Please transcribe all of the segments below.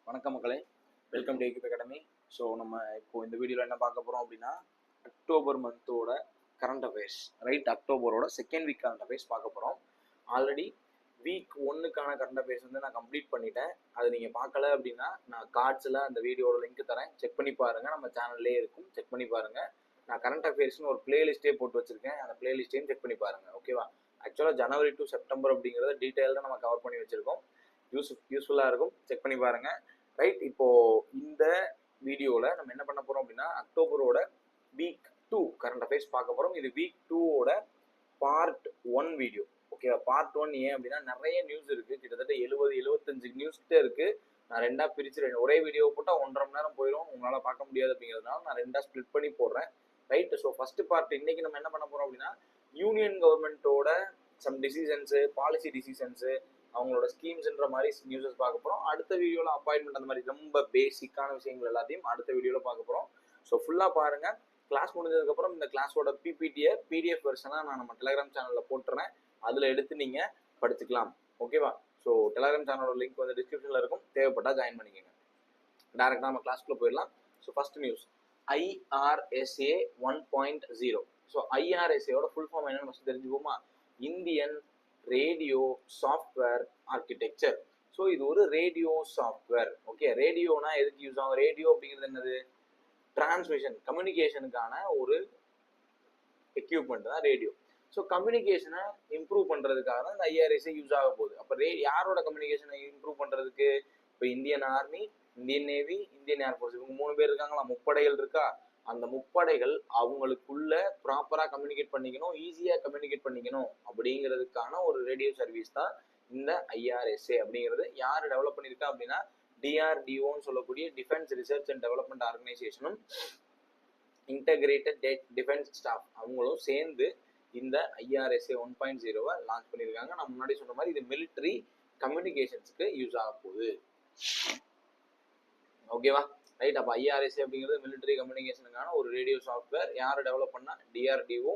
வணக்கம் மக்களே, welcome to ஏகிபி அகாடமி. ஸோ நம்ம இப்போ இந்த வீடியோவில் என்ன பார்க்க போகிறோம் அப்படின்னா, அக்டோபர் மந்தோட கரண்ட் அஃபேர்ஸ், ரைட்? அக்டோபரோட செகண்ட் வீக் கரண்ட் அஃபேர்ஸ் பார்க்க போகிறோம். ஆல்ரெடி வீக் 1க்கான கரண்ட் அஃபேர்ஸ் வந்து நான் கம்ப்ளீட் பண்ணிட்டேன். அது நீங்கள் பார்க்கல அப்படின்னா நான் கார்ட்ஸில் அந்த வீடியோட லிங்க் தரேன், செக் பண்ணி பாருங்கள். நம்ம சேனல்லே இருக்கும், செக் பண்ணி பாருங்கள். நான் கரண்ட் அஃபேர்ஸ்னு ஒரு பிளேலிஸ்ட்டே போட்டு வச்சிருக்கேன், அந்த பிளேலிஸ்ட்டையும் செக் பண்ணி பாருங்கள். ஓகேவா? ஆக்சுவலாக ஜனவரி டு செப்டம்பர் அப்படிங்கிறத டீட்டெயிலாக நம்ம கவர் பண்ணி வச்சிருக்கோம். யூஸ்ஃபுல்லாக இருக்கும், செக் பண்ணி பாருங்கள். ரைட், இப்போ இந்த வீடியோவில் நம்ம என்ன பண்ண போகிறோம் அப்படின்னா, அக்டோபரோட வீக் 2 கரண்ட் அஃபேர்ஸ் பார்க்க போகிறோம். இது வீக் 2ஓட பார்ட் 1 வீடியோ. ஓகேவா? பார்ட் 1 ஏன் அப்படின்னா நிறைய நியூஸ் இருக்குது, கிட்டத்தட்ட 70-75 நியூஸ் கிட்ட இருக்குது. நான் ரெண்டாக பிரித்து ஒரே வீடியோ போட்டால் 1.5 மணி நேரம் போயிடும், உங்களால் பார்க்க முடியாது. அப்படிங்கிறதுனால நான் ரெண்டாக ஸ்ப்ளிட் பண்ணி போடுறேன். ரைட், ஸோ ஃபர்ஸ்ட் பார்ட் இன்னைக்கு நம்ம என்ன பண்ண போகிறோம் அப்படின்னா, யூனியன் கவர்மெண்ட்டோட சம் டிசிஷன்ஸு, பாலிசி டிசிஷன்ஸு, அவங்களோட ஸ்கீம்ஸ்ன்ற மாதிரி நியூஸஸ் பார்க்க போகிறோம். அடுத்த வீடியோவில் அப்பாயின்மெண்ட் அந்த மாதிரி ரொம்ப பேசிக்கான விஷயங்கள் எல்லாத்தையும் அடுத்த வீடியோவில் பார்க்க போகிறோம். ஸோ ஃபுல்லாக பாருங்கள். கிளாஸ் முடிஞ்சதுக்கப்புறம் இந்த கிளாஸோட பிபிடியை பிடிஎஃப் வெர்ஷனாக நான் நம்ம டெலிகிராம் சேனலில் போட்டுறேன், அதில் எடுத்து நீங்கள் படிச்சுக்கலாம். ஓகேவா? ஸோ டெலிகிராம் சேனலோட லிங்க் வந்து டிஸ்கிரிப்ஷனில் இருக்கும், தேவைப்பட்டால் ஜாயின் பண்ணிக்கோங்க. டேரெக்டாக நம்ம கிளாஸ்க்குள்ளே போயிடலாம். So first news, IRSA 1.0. So IRSAவோட ஃபுல் ஃபார்ம் என்னன்னு ஃபஸ்ட்டு தெரிஞ்சுப்போமா? Indian radio software architecture. So இது ஒரு ரேடியோ சாஃப்ட்வேர். ஓகே, ரேடியோனா எதுக்கு யூஸ் ஆகும்? ரேடியோ அப்படிங்கிறது என்னது? டிரான்ஸ்மிஷன், கம்யூனிகேஷனுக்கான ஒரு எக்யூப்மெண்ட் தான் ரேடியோ. ஸோ கம்யூனிகேஷனை இம்ப்ரூவ் பண்ணுறதுக்காக தான் இந்த IRSA யூஸ் ஆக போகுது. அப்போ யாரோட கம்யூனிகேஷனை இம்ப்ரூவ் பண்ணுறதுக்கு? இப்போ Indian army, Indian navy, Indian air force, இவங்க 3 பேர் இருக்காங்களா, முப்படைகள் இருக்கா? அந்த முப்படைகள் அவங்களுக்குள்ள ப்ராப்பராக கம்யூனிகேட் பண்ணிக்கணும், ஈஸியாக கம்யூனிகேட் பண்ணிக்கணும் அப்படிங்கிறதுக்கான ஒரு ரேடியோ சர்வீஸ் தான் இந்த IRSA அப்படிங்கிறது. யார் டெவலப் பண்ணியிருக்கா அப்படின்னா, DRDOன்னு சொல்லக்கூடிய டிஃபென்ஸ் ரிசர்ச் அண்ட் டெவலப்மெண்ட் ஆர்கனைசேஷனும் இன்டகிரேட்டட் டிஃபென்ஸ் ஸ்டாஃப் அவங்களும் சேர்ந்து இந்த IRSA 1.0 லான்ச் பண்ணியிருக்காங்க. நான் முன்னாடி சொன்ன மாதிரி இது மிலிட்ரி கம்யூனிகேஷன்ஸ்க்கு யூஸ் ஆக போகுது. ஓகேவா? ரைட், அப்போ IRSA அப்படிங்கிறது மிலிட்ரி கம்யூனிகேஷனுக்கான ஒரு ரேடியோ சாஃப்ட்வேர். யார் டெவலப் பண்ணால்? DRDO.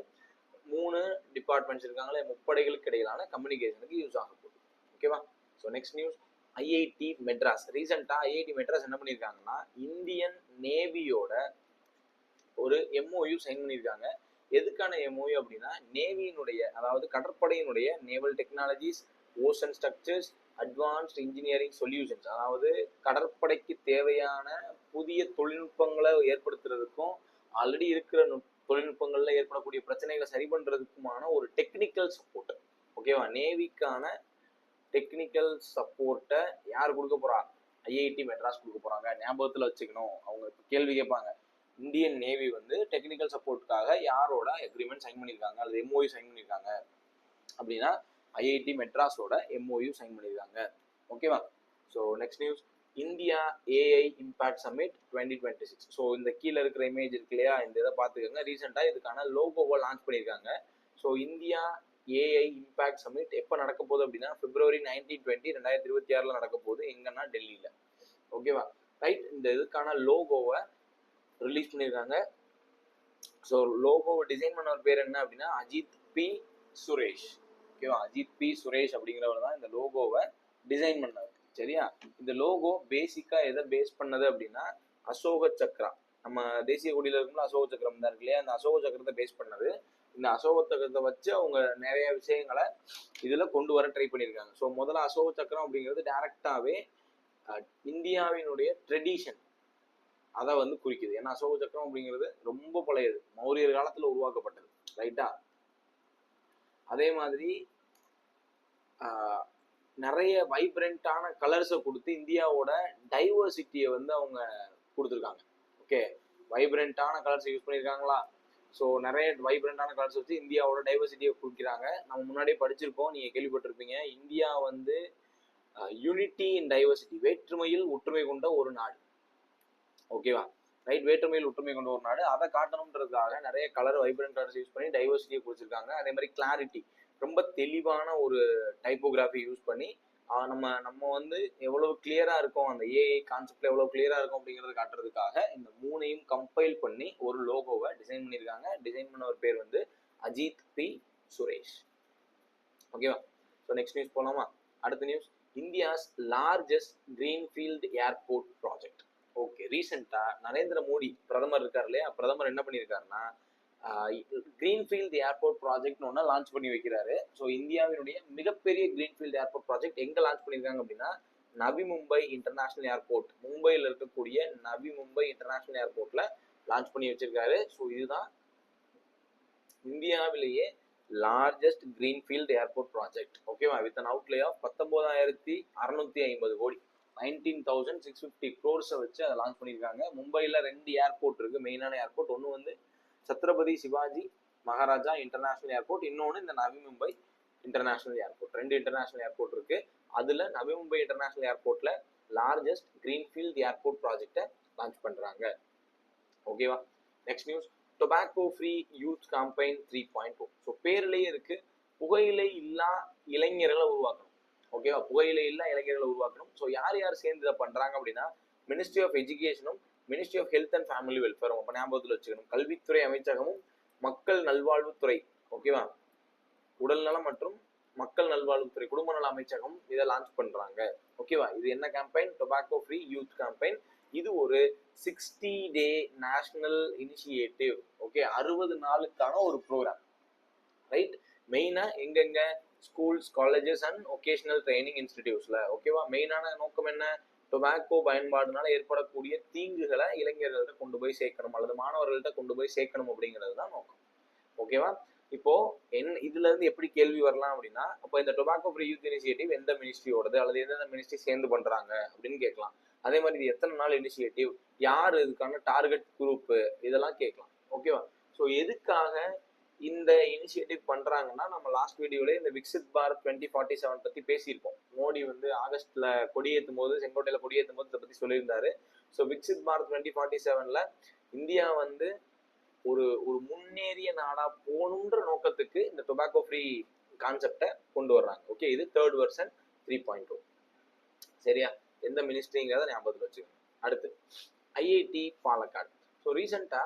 3 டிபார்ட்மெண்ட்ஸ் இருக்காங்களே, முப்படைகளுக்கு இடையிலான கம்யூனிகேஷனுக்கு யூஸ் ஆக போகுது. ஓகேவா? So next news, IIT Madras. ரீசெண்டாக IIT மெட்ராஸ் என்ன பண்ணியிருக்காங்கன்னா, இந்தியன் நேவியோட ஒரு MOU சைன் பண்ணியிருக்காங்க. எதுக்கான MOU அப்படின்னா, நேவியினுடைய, அதாவது கடற்படையினுடைய naval technologies, ocean structures, advanced engineering solutions, அதாவது கடற்படைக்கு தேவையான புதிய தொழில்நுட்பங்களை ஏற்படுத்துறதுக்கும் ஆல்ரெடி இருக்கிற தொழில்நுட்பங்கள்ல ஏற்படக்கூடிய பிரச்சனைகளை சரி பண்றதுக்குமான ஒரு டெக்னிக்கல் சப்போர்ட். ஓகேவா? நேவிக்கான டெக்னிக்கல் சப்போர்ட்டை யார் கொடுக்க போறா? IIT மெட்ராஸ் கொடுக்க போறாங்க. ஞாபகத்துல வச்சுக்கணும், அவங்க கேள்வி கேட்பாங்க. இந்தியன் நேவி வந்து டெக்னிக்கல் சப்போர்ட்டுக்காக யாரோட அக்ரிமெண்ட் சைன் பண்ணியிருக்காங்க, அல்லது MOU சைன் பண்ணியிருக்காங்க அப்படின்னா IIT மெட்ராஸோட MOU சைன் பண்ணியிருக்காங்க. ஓகேவா? So next news, India AI impact summit 2026. So இந்த கீழே இருக்கிற இமேஜ் இருக்கு இல்லையா, இந்த இதை பார்த்துக்கோங்க. ரீசெண்டாக இதுக்கான லோகோவை லான்ச் பண்ணியிருக்காங்க. So India AI impact summit எப்போ நடக்க போகுது அப்படின்னா, February 19-20 2026 நடக்க போகுது. எங்கன்னா டெல்லியில். ஓகேவா? ரைட், இந்த இதுக்கான லோகோவை ரிலீஸ் பண்ணியிருக்காங்க. ஸோ லோகோவை டிசைன் பண்ணவர் பேர் என்ன அப்படின்னா, அஜித் பி சுரேஷ். ஓகேவா? அஜித் பி சுரேஷ் அப்படிங்கிறவர் தான் இந்த லோகோவை டிசைன் பண்ணவர். சரியா? இந்த லோகோ பேசிக்கா எதை பேஸ் பண்ணது அப்படின்னா, அசோக சக்கரா, நம்ம தேசிய கொடியில இருக்கும்போது அசோக சக்கரம் தான் இருக்கு இல்லையா, அந்த அசோக சக்கரத்தை பேஸ் பண்ணது. இந்த அசோக சக்கரத்தை வச்சு அவங்க நிறைய விஷயங்களை இதுல கொண்டு வர ட்ரை பண்ணியிருக்காங்க. ஸோ முதல்ல அசோக சக்கரம் அப்படிங்கிறது டைரக்டாவே இந்தியாவினுடைய ட்ரெடிஷன் அதை வந்து குறிக்குது. ஏன்னா அசோக சக்கரம் அப்படிங்கிறது ரொம்ப பழையது, மௌரியர் காலத்துல உருவாக்கப்பட்டது. ரைட்டா? அதே மாதிரி நிறைய வைப்ரண்டான கலர்ஸை கொடுத்து இந்தியாவோட டைவர்சிட்டியை வந்து அவங்க கொடுத்துருக்காங்க. ஓகே, வைப்ரண்டான கலர்ஸ் யூஸ் பண்ணியிருக்காங்களா? ஸோ நிறைய வைப்ரண்டான கலர்ஸ் வச்சு இந்தியாவோட டைவர்சிட்டியை கொடுக்குறாங்க. நம்ம முன்னாடியே படிச்சிருக்கோம், நீங்கள் கேள்விப்பட்டிருப்பீங்க. இந்தியா வந்து யூனிட்டி இன் டைவர்சிட்டி, வேற்றுமையில் ஒற்றுமை கொண்ட ஒரு நாடு. ஓகேவா? ரைட், வேற்றுமையில் ஒற்றுமை கொண்ட ஒரு நாடு. அதை காட்டணுன்றதுக்காக நிறைய கலர், வைப்ரண்ட் கலர்ஸ் யூஸ் பண்ணி டைவர்சிட்டியை கொடுத்துருக்காங்க. அதே மாதிரி கிளாரிட்டி, ரொம்ப தெளிவான ஒரு டைப்போகிராஃபி யூஸ் பண்ணி நம்ம வந்து எவ்வளவு கிளியரா இருக்கும், அந்த AI கான்செப்ட்ல எவ்வளவு கிளியரா இருக்கும் அப்படிங்கறத காட்டுறதுக்காக இந்த 3ஐயும் கம்பைல் பண்ணி ஒரு லோகோவை டிசைன் பண்ணியிருக்காங்க. டிசைன் பண்ணவர் பேர் வந்து அஜித் பி சுரேஷ். ஓகேவா? ஸோ நெக்ஸ்ட் நியூஸ் போலாமா? அடுத்த news, India's largest greenfield airport project. Okay, ரீசெண்டா நரேந்திர மோடி பிரதமர் இருக்கார் இல்லையா, பிரதமர் என்ன பண்ணியிருக்காருன்னா கிரீன்ஃபீல்ட் ஏர்போர்ட் ப்ராஜெக்ட் ஒன்று லான்ச் பண்ணி வைக்கிறாரு. ஸோ இந்தியாவினுடைய மிகப்பெரிய கிரீன்ஃபீல்ட் ஏர்போர்ட் ப்ராஜெக்ட் எங்க லான்ச் பண்ணியிருக்காங்க அப்படின்னா நவி மும்பை இன்டர்நேஷனல் ஏர்போர்ட், மும்பையில் இருக்கக்கூடிய நவி மும்பை இன்டர்நேஷனல் ஏர்போர்ட்ல லான்ச் பண்ணி வச்சிருக்காரு. ஸோ இதுதான் இந்தியாவிலேயே லார்ஜஸ்ட் கிரீன்ஃபீல்ட் ஏர்போர்ட் ப்ராஜெக்ட். ஓகேவா, வித் அன் அவுட்லே ஆஃப் 19,650 கோடி, 19,650 crores வச்சு அதை லான்ச் பண்ணியிருக்காங்க. மும்பையில் 2 ஏர்போர்ட் இருக்கு, மெயினான ஏர்போர்ட். ஒன்று வந்து சத்ரபதி சிவாஜி மகாராஜா இன்டர்நேஷனல் ஏர்போர்ட், இன்னொன்று இந்த Navi Mumbai international airport. 2 international airport இருக்கு. அதுல நவி மும்பை இன்டர்நேஷனல் ஏர்போர்ட்ல லார்ஜஸ்ட் கிரீன்ஃபீல்ட் ஏர்போர்ட் ப்ராஜெக்டை லான்ச் பண்றாங்க. ஓகேவா, next news, tobacco free youth campaign 3.0. So பேர்லயே இருக்கு, புகையிலை இல்லா இளைஞர்களை உருவாக்கணும். ஓகேவா, புகையிலை இல்லா இளைஞர்களை உருவாக்கணும். ஸோ யார் யார் சேர்ந்து இதை பண்றாங்க அப்படின்னா மினிஸ்ட்ரி ஆஃப் எஜுகேஷனும் ministry of health and family வெல்ஃபேரும் அப்போ ஞாபகத்தில் வச்சுக்கணும், கல்வித்துறை அமைச்சகமும் மக்கள் நல்வாழ்வுத்துறை, ஓகேவா, உடல்நலம் மற்றும் மக்கள் நல்வாழ்வுத்துறை குடும்ப நல அமைச்சகம் இதை லான்ச் பண்றாங்க. ஓகேவா, இது என்ன campaign? Tobacco free youth campaign. இது ஒரு 60 day நேஷனல் இனிஷியேட்டிவ். ஓகே, 60 நாளுக்கான ஒரு ப்ரோக்ராம். ரைட், மெயினா எங்கெங்க? Schools, colleges and vocational training இன்ஸ்டிடியூட்ஸ்ல. ஓகேவா, மெயினான நோக்கம் என்ன? டொபாக்கோ பயன்பாடுனால ஏற்படக்கூடிய தீங்குகளை இளைஞர்கள்ட்ட கொண்டு போய் சேர்க்கணும் அல்லது மாணவர்கள்ட்ட கொண்டு போய் சேர்க்கணும் அப்படிங்கிறது தான் நோக்கம். ஓகேவா, இப்போ இதுல இருந்து எப்படி கேள்வி வரலாம் அப்படின்னா, அப்போ இந்த டொபாக்கோ ஃப்ரீ யூத் இனிஷியேட்டிவ் எந்த மினிஸ்ட்ரியோடது அல்லது எந்தெந்த மினிஸ்ட்ரி சேர்ந்து பண்றாங்க அப்படின்னு கேட்கலாம். அதே மாதிரி இது எத்தனை நாள் இனிஷியேட்டிவ், யார் இதுக்கான டார்கெட் குரூப், இதெல்லாம் கேட்கலாம். ஓகேவா, ஸோ எதுக்காக இந்த இனிஷியேட்டிவ் பண்றாங்கன்னா, நம்ம லாஸ்ட் வீடியோல இந்த விக்சித் பாரத் 2047 பத்தி பேசியிருப்போம். மோடி வந்து ஆகஸ்ட்ல கொடியேற்றும் போது, செங்கோட்டையில கொடியேற்றும் போது இதை பத்தி சொல்லியிருந்தாரு. ஸோ விக்சித் பாரத் 2047ல இந்தியா வந்து ஒரு முன்னேறிய நாடா போகணுன்ற நோக்கத்துக்கு இந்த டொபாக்கோ ஃப்ரீ கான்செப்டை கொண்டு வர்றாங்க. ஓகே, இது 3rd வெர்ஷன் 3.0. சரியா, எந்த மினிஸ்ட்ரிங்கிறத ஞாபகத்தில் வச்சுக்கோங்க. அடுத்து ஐஐடி பாலக்காடு. ஸோ ரீசெண்டா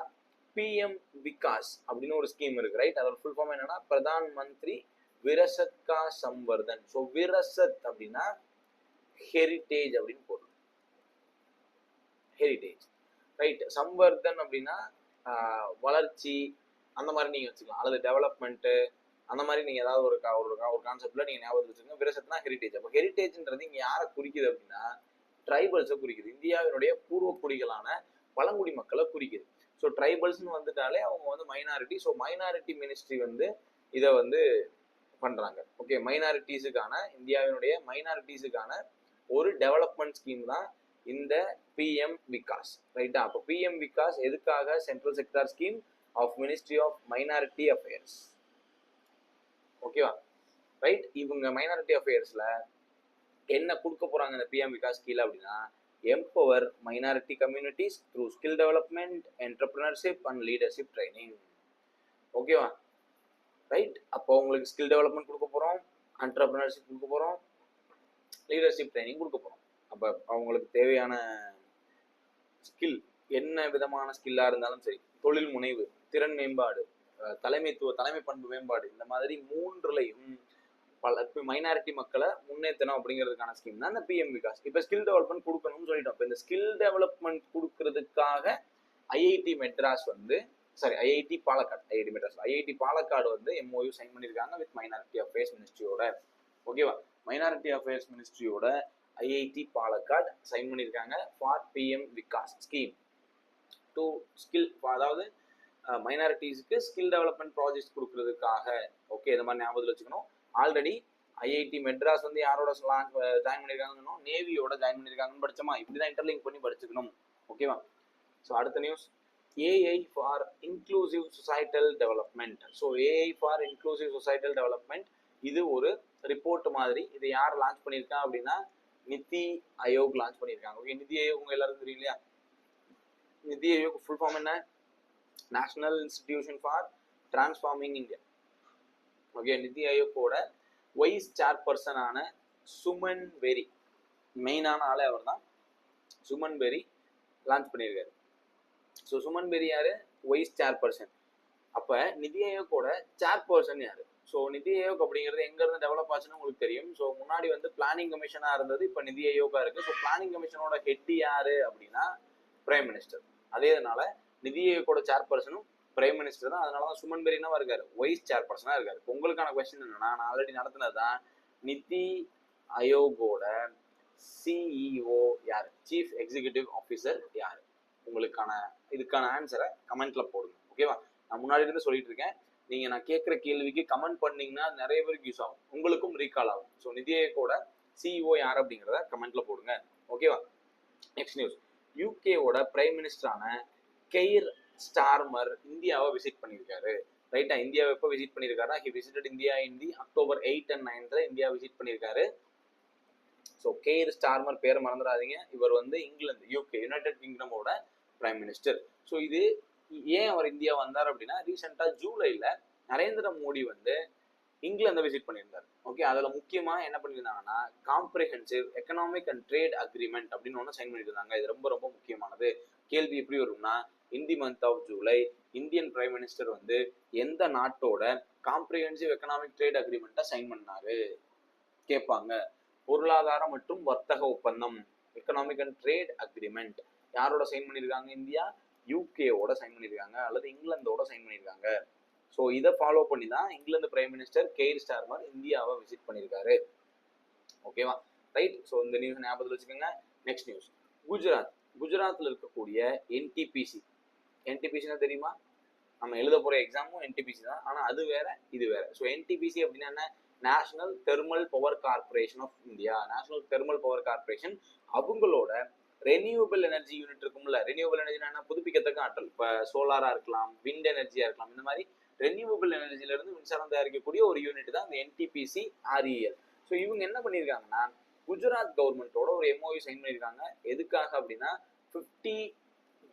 பிஎம் விகாஸ் அப்படின்னு ஒரு ஸ்கீம் இருக்கு. ரைட், அதோட ஃபுல் ஃபார்ம் என்னன்னா பிரதான் மந்திரி விரசத் கா சம்வர்தன். ஸோ விரசத் அப்படின்னா ஹெரிட்டேஜ் அப்படின்னு பொருள், ஹெரிட்டேஜ். ரைட், சம்வர்தன் அப்படின்னா வளர்ச்சி, அந்த மாதிரி நீங்க வச்சுக்கலாம், அல்லது டெவலப்மெண்ட், அந்த மாதிரி நீங்க ஏதாவது ஒரு கான்செப்ட்ல நீங்க ஞாபகம் வச்சுக்கோங்க. விரசத்னா ஹெரிட்டேஜ். அப்போ ஹெரிட்டேஜ்ன்றது இங்க யாரை குறிக்குது அப்படின்னா ட்ரைபல்ஸை குறிக்குது, இந்தியாவினுடைய பூர்வ குடிகளான பழங்குடி மக்களை குறிக்குது. ஸோ ட்ரைபல்ஸ்னு வந்துட்டாலே அவங்க வந்து மைனாரிட்டி. ஸோ மைனாரிட்டி மினிஸ்ட்ரி வந்து இதை வந்து பண்றாங்க. ஓகே, மைனாரிட்டிஸுக்கான, இந்தியாவினுடைய மைனாரிட்டிஸுக்கான ஒரு டெவலப்மெண்ட் ஸ்கீம் தான் இந்த பிஎம் விகாஸ். ரைட்டா, அப்போ பிஎம் விகாஸ் எதுக்காக? Central sector scheme of ministry of minority affairs. ஓகேவா, ரைட். இவங்க மைனாரிட்டி அஃபேர்ஸ்ல என்ன கொடுக்க போறாங்க இந்த பிஎம் விகாஸ் கீழே அப்படின்னா, empower minority communities through skill development, entrepreneurship and leadership training. ஓகேவா, ரைட். அப்போ உங்களுக்கு ஸ்கில் டெவலப்மெண்ட் கொடுக்க போறோம், என்டர்பிரினர்ஷிப் கொடுக்க போறோம், லீடர்ஷிப் ட்ரைனிங் கொடுக்க போறோம். அப்போ அவங்களுக்கு தேவையான ஸ்கில் என்ன விதமான ஸ்கில்லா இருந்தாலும் சரி, தொழில் முனைவு, திறன் மேம்பாடு, தலைமை பண்பு மேம்பாடு, இந்த மாதிரி 3லையும் பல மைனாரிட்டி மக்களை முன்னேற்றணும் அப்படிங்கிறதுக்கான ஸ்கீம் தான் இந்த பிஎம் விகாஸ். இப்போ ஸ்கில் டெவலப்மெண்ட் கொடுக்கணும்னு சொல்லிட்டோம். இப்போ இந்த ஸ்கில் டெவலப்மெண்ட் கொடுக்கறதுக்காக ஐஐடி மெட்ராஸ் வந்து ஐஐடி பாலக்காடு வந்து எம்ஓயு சைன் பண்ணியிருக்காங்க வித் மைனாரிட்டி அஃபேர்ஸ் மினிஸ்ட்ரியோட. ஓகேவா, மைனாரிட்டி அஃபேர்ஸ் மினிஸ்ட்ரியோட ஐஐடி பாலக்காடு சைன் பண்ணியிருக்காங்க for PM Vikas scheme to skill, அதாவது மைனாரிட்டிஸ்க்கு ஸ்கில் டெவலப்மெண்ட் ப்ராஜெக்ட்ஸ் கொடுக்கறதுக்காக. ஓகே, இந்த மாதிரி ஞாபகத்தில் வச்சுக்கணும். ஆல்ரெடி ஐஐடி மெட்ராஸ் வந்து யாரோட ஜாயின் பண்ணியிருக்காங்கன்னு, நேவியோட ஜாயின் பண்ணியிருக்காங்கன்னு படிச்சோமா, இப்படிதான் இன்டர்லிங்க் பண்ணி படிச்சுக்கணும். ஓகேவா, ஸோ அடுத்த news, AI for inclusive societal development. So AI for inclusive societal development இது ஒரு ரிப்போர்ட் மாதிரி. இது யார் லான்ச் பண்ணியிருக்கா அப்படின்னா நிதி ஆயோக் லான்ச் பண்ணியிருக்காங்க. ஓகே, நிதி ஆயோக் உங்க எல்லாரும் தெரியும் இல்லையா? நிதி ஆயோக் ஃபுல் ஃபார்ம் என்ன? National institution for transforming India. Okay, நிதி ஆயோக்கோட வைஸ் சேர்பர்சனான சுமன் பெரி, மெயினான ஆளே அவர் தான், சுமன் பெரி லான்ச் பண்ணியிருக்காரு. ஸோ சுமன் பெரி யாரு? Vice chairperson. அப்ப நிதி ஆயோக்கோட சேர்பர்சன் யாரு? ஸோ நிதி ஆயோக் அப்படிங்கிறது எங்க இருந்து டெவலப் ஆச்சுன்னு உங்களுக்கு தெரியும். ஸோ முன்னாடி வந்து பிளானிங் கமிஷனா இருந்தது, இப்போ நிதி ஆயோகா இருக்கு. ஸோ பிளானிங் கமிஷனோட ஹெட் யாரு அப்படின்னா பிரைம் மினிஸ்டர். அதனால நிதி ஆயோகோட சேர்பர்சனும் பிரைம் மினிஸ்டர் தான். அதனாலதான் சுமன் பெரி என்னவா இருக்காரு, வைஸ் சேர்பர்சனா இருக்காரு. உங்களுக்கான கொஸ்டின் என்னன்னா, நான் ஆல்ரெடி நடத்தினதுதான், நிதி ஆயோகோட சிஇஓ யாரு, சீஃப் எக்ஸிகியூட்டிவ் ஆஃபீஸர் யாரு? உங்களுக்கான இதுக்கான ஆன்சரை கமெண்ட்ல போடுங்க. ஓகேவா? நான் முன்னாடி இருந்து சொல்லிட்டு இருக்கேன், நீங்க நான் கேட்கிற கேள்விக்கு கமெண்ட் பண்ணீங்கன்னா நிறைய பேருக்கு யூஸ் ஆகும், உங்களுக்கும் ரீகால் ஆகும். ஸோ நிதி ஆயோகோட சிஇஓ யார் அப்படிங்கிறத கமெண்ட்ல போடுங்க. ஓகேவா? நெக்ஸ்ட் நியூஸ், யூகேவோட பிரைம் மினிஸ்டரான கெய்ர் ஸ்டார்மர் இந்தியாவை விசிட் பண்ணியிருக்காரு. ரைட்டா? இந்தியாவை எப்போ விசிட் பண்ணியிருக்காருன்னா, he visited India in the October 8 and 9 India visit பண்ணியிருக்காரு. ஸோ கெய்ர் ஸ்டார்மர் பேரை மறந்துடாதீங்க. இவர் வந்து இங்கிலாந்து, யூகே, யுனைடெட் கிங்டமோட பிரைம் மினிஸ்டர். ஸோ இது ஏன் அவர் இந்தியா வந்தார் அப்படின்னா, ரீசெண்டா ஜூலைல நரேந்திர மோடி வந்து இங்கிலாந்தை விசிட் பண்ணியிருந்தார். ஓகே, அதுல முக்கியமா என்ன பண்ணியிருந்தாங்கன்னா, comprehensive economic and trade agreement அப்படின்னு ஒன்று சைன் பண்ணியிருந்தாங்க. இது ரொம்ப ரொம்ப முக்கியமானது. கேள்வி எப்படி வரும்னா, in the month of July Indian prime minister வந்து எந்த நாட்டோட காம்ப்ரிஹென்சிவ் எக்கனாமிக் ட்ரேட் அக்ரிமெண்ட்டை சைன் பண்ணாரு கேட்பாங்க. பொருளாதார மற்றும் வர்த்தக ஒப்பந்தம், எக்கனாமிக் அண்ட் ட்ரேட் அக்ரிமெண்ட் யாரோட சைன் பண்ணியிருக்காங்க? இந்தியா யூகேவோட சைன் பண்ணியிருக்காங்க, அல்லது இங்கிலாந்தோட சைன் பண்ணியிருக்காங்க. ஸோ இதை ஃபாலோ பண்ணி தான் England prime minister Keir Starmer இந்தியாவை விசிட் பண்ணியிருக்காரு. ஓகேவா? ரைட். ஸோ இந்த நியூஸ் ஞாபகத்தில் வச்சுக்கோங்க. நெக்ஸ்ட் நியூஸ், குஜராத்தில் இருக்கக்கூடிய என்டிபிசி. என்டிபிசினா தெரியுமா? நம்ம எழுத போற எக்ஸாமும் என்டிபிசி தான், ஆனா அது வேற இது வேற. ஸோ என்டிபிசி அப்படின்னா என்ன? National thermal power corporation of India. National thermal power corporation அவங்களோட ரெனியூவபிள் எனர்ஜி யூனிட் இருக்கும்ல. ரெனியூவபிள் எனர்ஜினா புதுப்பிக்கத்தக்க ஆற்றல். இப்போ சோலாரா இருக்கலாம், விண்ட் எனர்ஜியா இருக்கலாம். இந்த மாதிரி ரெனியூவபிள் எனர்ஜில இருந்து மின்சாரம் தயாரிக்கக்கூடிய ஒரு யூனிட் தான் இந்த என்டிபிசி ஆர்இஎல். ஸோ இவங்க என்ன பண்ணியிருக்காங்கன்னா, குஜராத் கவர்மெண்டோட ஒரு எம்ஓயு சைன் பண்ணியிருக்காங்க. எதுக்காக அப்படின்னா, 50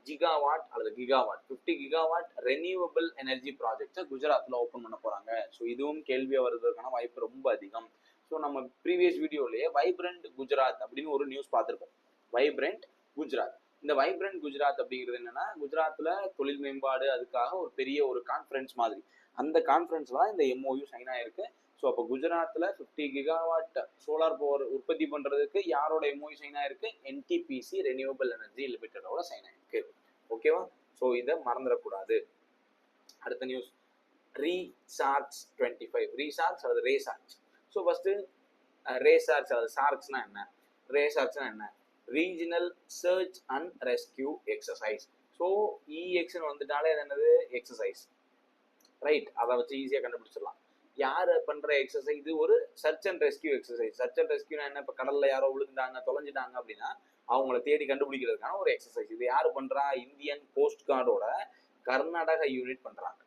ஜிகாவாட் அல்லது கிகாவாட் 50 கிகாவாட் ரெனியூவபிள் எனர்ஜி ப்ராஜெக்ட்ஸை குஜராத்ல ஓப்பன் பண்ண போறாங்க. ஸோ இதுவும் கேள்வியா வருவதற்கான வாய்ப்பு ரொம்ப அதிகம். ஸோ நம்ம ப்ரீவியஸ் வீடியோலயே வைப்ரண்ட் குஜராத் அப்படின்னு ஒரு நியூஸ் பார்த்துருக்கோம். வைப்ரண்ட் குஜராத். இந்த வைப்ரண்ட் குஜராத் அப்படிங்கிறது என்னன்னா, குஜராத்ல தொழில் மேம்பாடு, அதுக்காக ஒரு பெரிய ஒரு கான்ஃபரன்ஸ் மாதிரி. அந்த கான்ஃபரன்ஸ்ல தான் இந்த எம்ஓயு சைன் ஆயிருக்கு. ஸோ அப்போ குஜராத்ல 50 கிகாவாட் சோலார் பவர் உற்பத்தி பண்றதுக்கு யாரோட எம்ஓயு சைன் ஆயிருக்கு? என்டிபிசி ரெனியூவபிள் எனர்ஜி லிமிடெடோட சைன் ஆயிருக்கு. ஓகேவா? ஸோ இதை மறந்துடக்கூடாது. அடுத்த நியூஸ், ரீசார்ஜ் 25. ரீசார்ஜ் அல்லது ரேசார்ஜ். ஸோ ஃபர்ஸ்ட் ரேசார்ஜ் அல்லது சார்ஜ்னா என்ன? ரேசார்ஜ்னா என்ன? Regional search and rescue exercise. So இஎக்ஸ்னு வந்துட்டாலே அது என்னது? எக்ஸசைஸ். ரைட்? அதை வச்சு ஈஸியாக கண்டுபிடிச்சிடலாம். யார் பண்ற எக்ஸசைஸ்? இது ஒரு search and rescue exercise. Search and ரெஸ்கியூனா என்ன? இப்போ கடல்ல யாரோ விழுந்துட்டாங்க, தொலைஞ்சிட்டாங்க அப்படின்னா அவங்கள தேடி கண்டுபிடிக்கிறதுக்கான ஒரு எக்ஸசைஸ். இது யாரு பண்றா? இந்தியன் கோஸ்ட் கார்டோட கர்நாடக யூனிட் பண்றாங்க.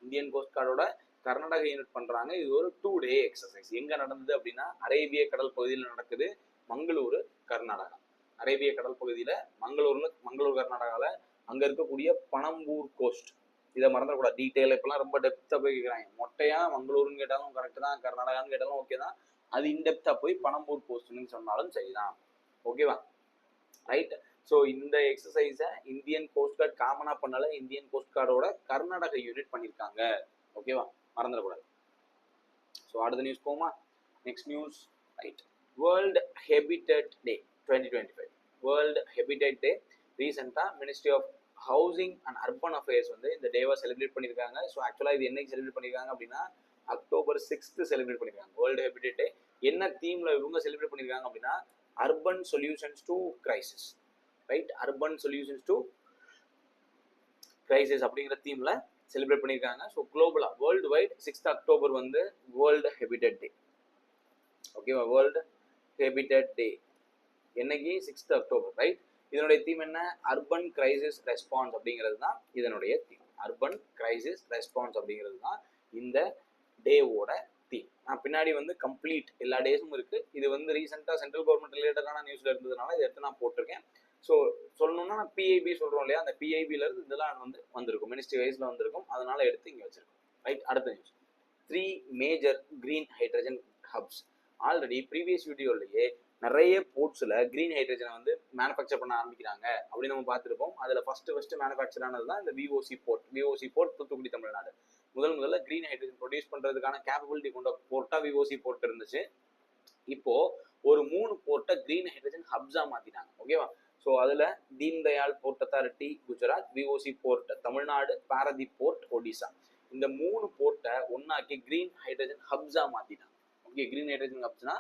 இந்தியன் கோஸ்ட் கார்டோட கர்நாடக யூனிட் பண்றாங்க. இது ஒரு 2 டே எக்ஸசைஸ். எங்க நடந்தது அப்படின்னா, அரேபிய கடல் பகுதியில் நடக்குது. மங்களூரு, கர்நாடகா. அரேபிய கடல் பகுதியில மங்களூர் கர்நாடகால அங்க இருக்கக்கூடிய பனம்பூர் கோஸ்ட். இதை மறந்துடக்கூடாது. டீட்டெயில் இப்பெல்லாம் ரொம்ப டெப்தா போய் கேட்குறாங்க. மொட்டையா மங்களூருன்னு கேட்டாலும் கரெக்ட் தான், கர்நாடகான்னு கேட்டாலும் ஓகே தான். அது இன்டெப்தா போய் பனம்பூர் கோஸ்ட்னு சொன்னாலும் சரிதான். ஓகேவா? ரைட். ஸோ இந்த எக்ஸசைஸை இந்தியன் கோஸ்ட் கார்டு காமனா பண்ணல, இந்தியன் கோஸ்ட் கார்டோட கர்நாடக யூனிட் பண்ணியிருக்காங்க. ஓகேவா? மறந்துடக்கூடாது. ஸோ அடுத்த நியூஸ் போமா. Next news, right, world habitat day 2025. World habitat day ரீசெண்டாக ministry of housing and urban affairs வந்து இந்த டேவை செலிப்ரேட் பண்ணியிருக்காங்க. ஸோ ஆக்சுவலாக இது என்னைக்கு செலிப்ரேட் பண்ணியிருக்காங்க அப்படின்னா, October 6 செலிப்ரேட் பண்ணியிருக்காங்க வேர்ல்டு ஹெபிடேட் டே. என்ன தீம்ல இவங்க செலிப்ரேட் பண்ணியிருக்காங்க அப்படின்னா, urban solutions to crisis. Right? Urban solutions to crisis அப்படிங்கிற தீம்ல செலிப்ரேட் பண்ணியிருக்காங்க. ஸோ குளோபலா வேர்ல்டு வைட் 6 அக்டோபர் வந்து வேர்ல்டு ஹெபிடேட் டே. ஓகேவா? வேர்ல்டு ஹெபிடேட் டே என்னைக்கு? 6 அக்டோபர். ரைட்? இதனுடைய தீம் என்ன? அர்பன் கிரைசிஸ் ரெஸ்பான்ஸ் அப்படிங்கிறது தான் இதனுடைய தீம். அர்பன் கிரைசிஸ் ரெஸ்பான்ஸ் அப்படிங்கிறது தான் இந்த டேவோட தீம். நான் பின்னாடி வந்து கம்ப்ளீட் எல்லா டேஸும் இருக்கு. இது வந்து ரீசெண்டாக சென்ட்ரல் கவர்மெண்ட் ரிலேட்டடான நியூஸ்ல இருந்ததுனால இதை எடுத்து நான் போட்டிருக்கேன். ஸோ சொல்லணும்னா நான் பிஐபி சொல்றோம் இல்லையா, அந்த பிஐபில இருந்து இதெல்லாம் வந்து வந்திருக்கும், மினிஸ்ட்ரி வைஸ்ல வந்திருக்கும், அதனால எடுத்து இங்க வச்சிருக்கோம். ரைட்? அடுத்த news, 3 major green hydrogen hubs. Already previous வீடியோலயே நிறைய போர்ட்ஸ்ல கிரீன் ஹைட்ரஜனை வந்து மேனுஃபேக்சர் பண்ண ஆரம்பிக்கிறாங்க அப்படின்னு நம்ம பார்த்துருப்போம். அதுல ஃபர்ஸ்ட் மேனுஃபேக்சர் ஆனது தான் இந்த VOC board. VOC board Thoothukudi, Tamil Nadu. முதல்ல கிரீன் ஹைட்ரஜன் ப்ரொடியூஸ் பண்றதுக்கான கேப்பபிலிட்டி கொண்ட போர்ட்டா விஓசி போர்ட் இருந்துச்சு. இப்போ ஒரு 3 போர்ட்டை கிரீன் ஹைட்ரஜன் ஹப்ஸா மாத்திட்டாங்க. ஓகேவா? ஸோ அதுல Deen Dayal port authority Gujarat, VOC port Tamil Nadu, Paradip port Odisha, இந்த 3 போர்ட்டை ஒன்னாக்கி கிரீன் ஹைட்ரஜன் ஹப்ஸா மாத்திட்டாங்க. ஓகே, கிரீன் ஹைட்ரஜன் ஹப்ஸ்னா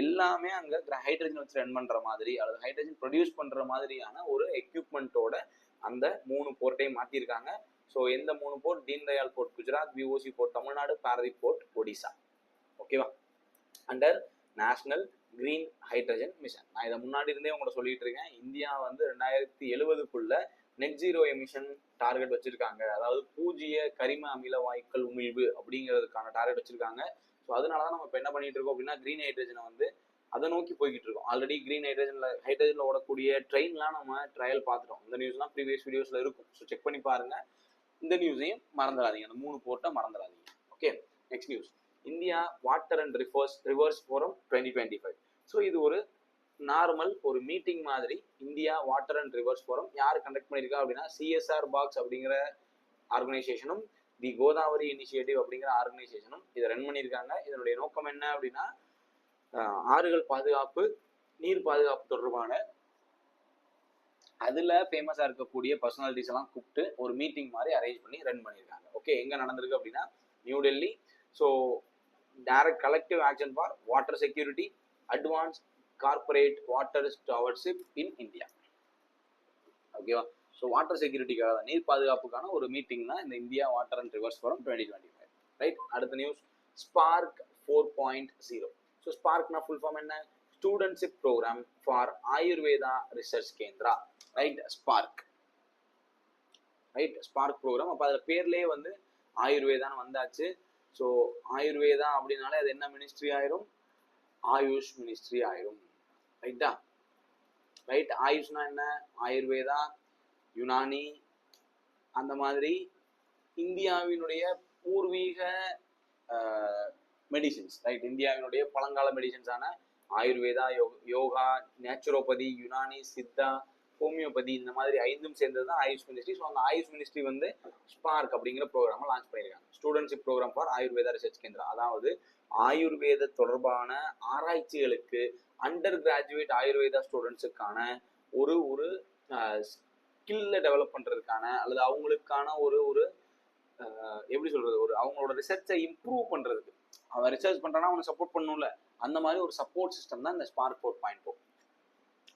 எல்லாமே அங்க ஹைட்ரஜன் வச்சு ரன் பண்ற மாதிரி அல்லது ஹைட்ரஜன் ப்ரொடியூஸ் பண்ற மாதிரியான ஒரு எக்யூப்மெண்ட்டோட அந்த 3 போர்ட்டையும் மாத்திருக்காங்க. ஸோ எந்த 3 port? Deen Dayal port Gujarat, VOC port Tamil Nadu, Paradip port Odisha. ஓகேவா? Under National Green Hydrogen Mission. நான் இதை முன்னாடி இருந்தே உங்களை சொல்லிட்டு இருக்கேன். இந்தியா வந்து 2070க்குள்ள நெட் ஜீரோ எமிஷன் டார்கெட் வச்சிருக்காங்க. அதாவது பூஜ்ஜிய கரிம அமில வாயுக்கள் உமிழ்வு அப்படிங்கிறதுக்கான டார்கெட் வச்சிருக்காங்க. ஸோ அதனாலதான் நம்ம இப்போ என்ன பண்ணிட்டு இருக்கோம் அப்படின்னா கிரீன் ஹைட்ரஜனை வந்து அதை நோக்கி போய்கிட்டு இருக்கோம். ஆல்ரெடி கிரீன் ஹைட்ரஜன்ல ஓடக்கூடிய ட்ரெயின்லாம் நம்ம ட்ரையல் பார்த்துட்டோம். இந்த நியூஸ்லாம் ப்ரீவியஸ் வீடியோஸ்ல இருக்கும். ஸோ செக் பண்ணி பாருங்க. இந்த நியூஸையும் மறந்துடாதீங்க, அந்த 3 போர்ட்டை மறந்துடாதீங்க. Okay, next news. India Water and Rivers Forum 2025. So இது ஒரு நார்மல் ஒரு மீட்டிங் மாதிரி. India Water and Rivers forum யார் கண்டக்ட் பண்ணியிருக்கா அப்படின்னா CSR பாக்ஸ் அப்படிங்கிற ஆர்கனைசேஷனும் தி கோதாவரி இனிஷியேட்டிவ் அப்படிங்கிற ஆர்கனைசேஷனும் இதை ரன் பண்ணியிருக்காங்க. இதனுடைய நோக்கம் என்ன அப்படின்னா ஆறுகள் பாதுகாப்பு, நீர் பாதுகாப்பு தொடர்பான அதுல ஃபேமஸா இருக்கக்கூடிய பர்சனாலிட்டிஸ் எல்லாம் கூப்பிட்டு ஒரு மீட்டிங் மாதிரி அரேஞ்ச் பண்ணி ரன் பண்ணியிருக்காங்க. ஓகே, எங்க நடந்திருக்கு அப்படின்னா New Delhi. So direct collective action for water security, advance corporate water stewardship in India. ஓகேவா? ஸோ வாட்டர் செக்யூரிட்டிக்காக தான், நீர் பாதுகாப்புக்கான ஒரு மீட்டிங் தான் இந்த India Water and Rivers Forum 2025. Right, அடுத்த நியூஸ். ஸ்பார்க் 4.0. ஸோ ஸ்பார்க்னா ஃபுல் ஃபார்ம் என்ன? Studentship program for Ayurveda research Kendra. Right, spark. Right, spark program. அப்போ அதில் பேர்லேயே வந்து ஆயுர்வேதான்னு வந்தாச்சு. ஸோ ஆயுர்வேதா அப்படின்னாலே அது என்ன மினிஸ்ட்ரி ஆயிரும்? ஆயுஷ் மினிஸ்ட்ரி ஆயிரும். ரைட்டா? ரைட், ஆயுஷ்னா என்ன? ஆயுர்வேதா, யுனானி, அந்த மாதிரி இந்தியாவினுடைய பூர்வீக மெடிசின்ஸ். ரைட், இந்தியாவினுடைய பழங்கால மெடிசின்ஸான ஆயுர்வேதா, யோகா, நேச்சுரோபதி, யுனானி, சித்தா, ஹோமியோபதி, இந்த மாதிரி 5ம் சேர்ந்தது தான் ஆயுஷ் மினிஸ்ட்ரி. ஸோ அந்த ஆயுஷ் மினிஸ்ட்ரி வந்து ஸ்பார்க் அப்படிங்கிற ப்ரோக்ராமை லான்ச் பண்ணியிருக்காங்க. Studentship program for Ayurveda research Kendra. அதாவது ஆயுர்வேத தொடர்பான ஆராய்ச்சிகளுக்கு அண்டர் கிராஜுவேட் ஆயுர்வேதா ஸ்டூடெண்ட்ஸுக்கான ஒரு ஒரு ஸ்கில்ல டெவலப் பண்றதுக்கான அல்லது அவங்களுக்கான ஒரு ஒரு எப்படி சொல்றது, ஒரு அவங்களோட ரிசர்ச்சை இம்ப்ரூவ் பண்றதுக்கு. அவன் ரிசர்ச் பண்றான்னா அவனை சப்போர்ட் பண்ணணும்ல, அந்த மாதிரி ஒரு சப்போர்ட் சிஸ்டம் தான் இந்த spark 4.0.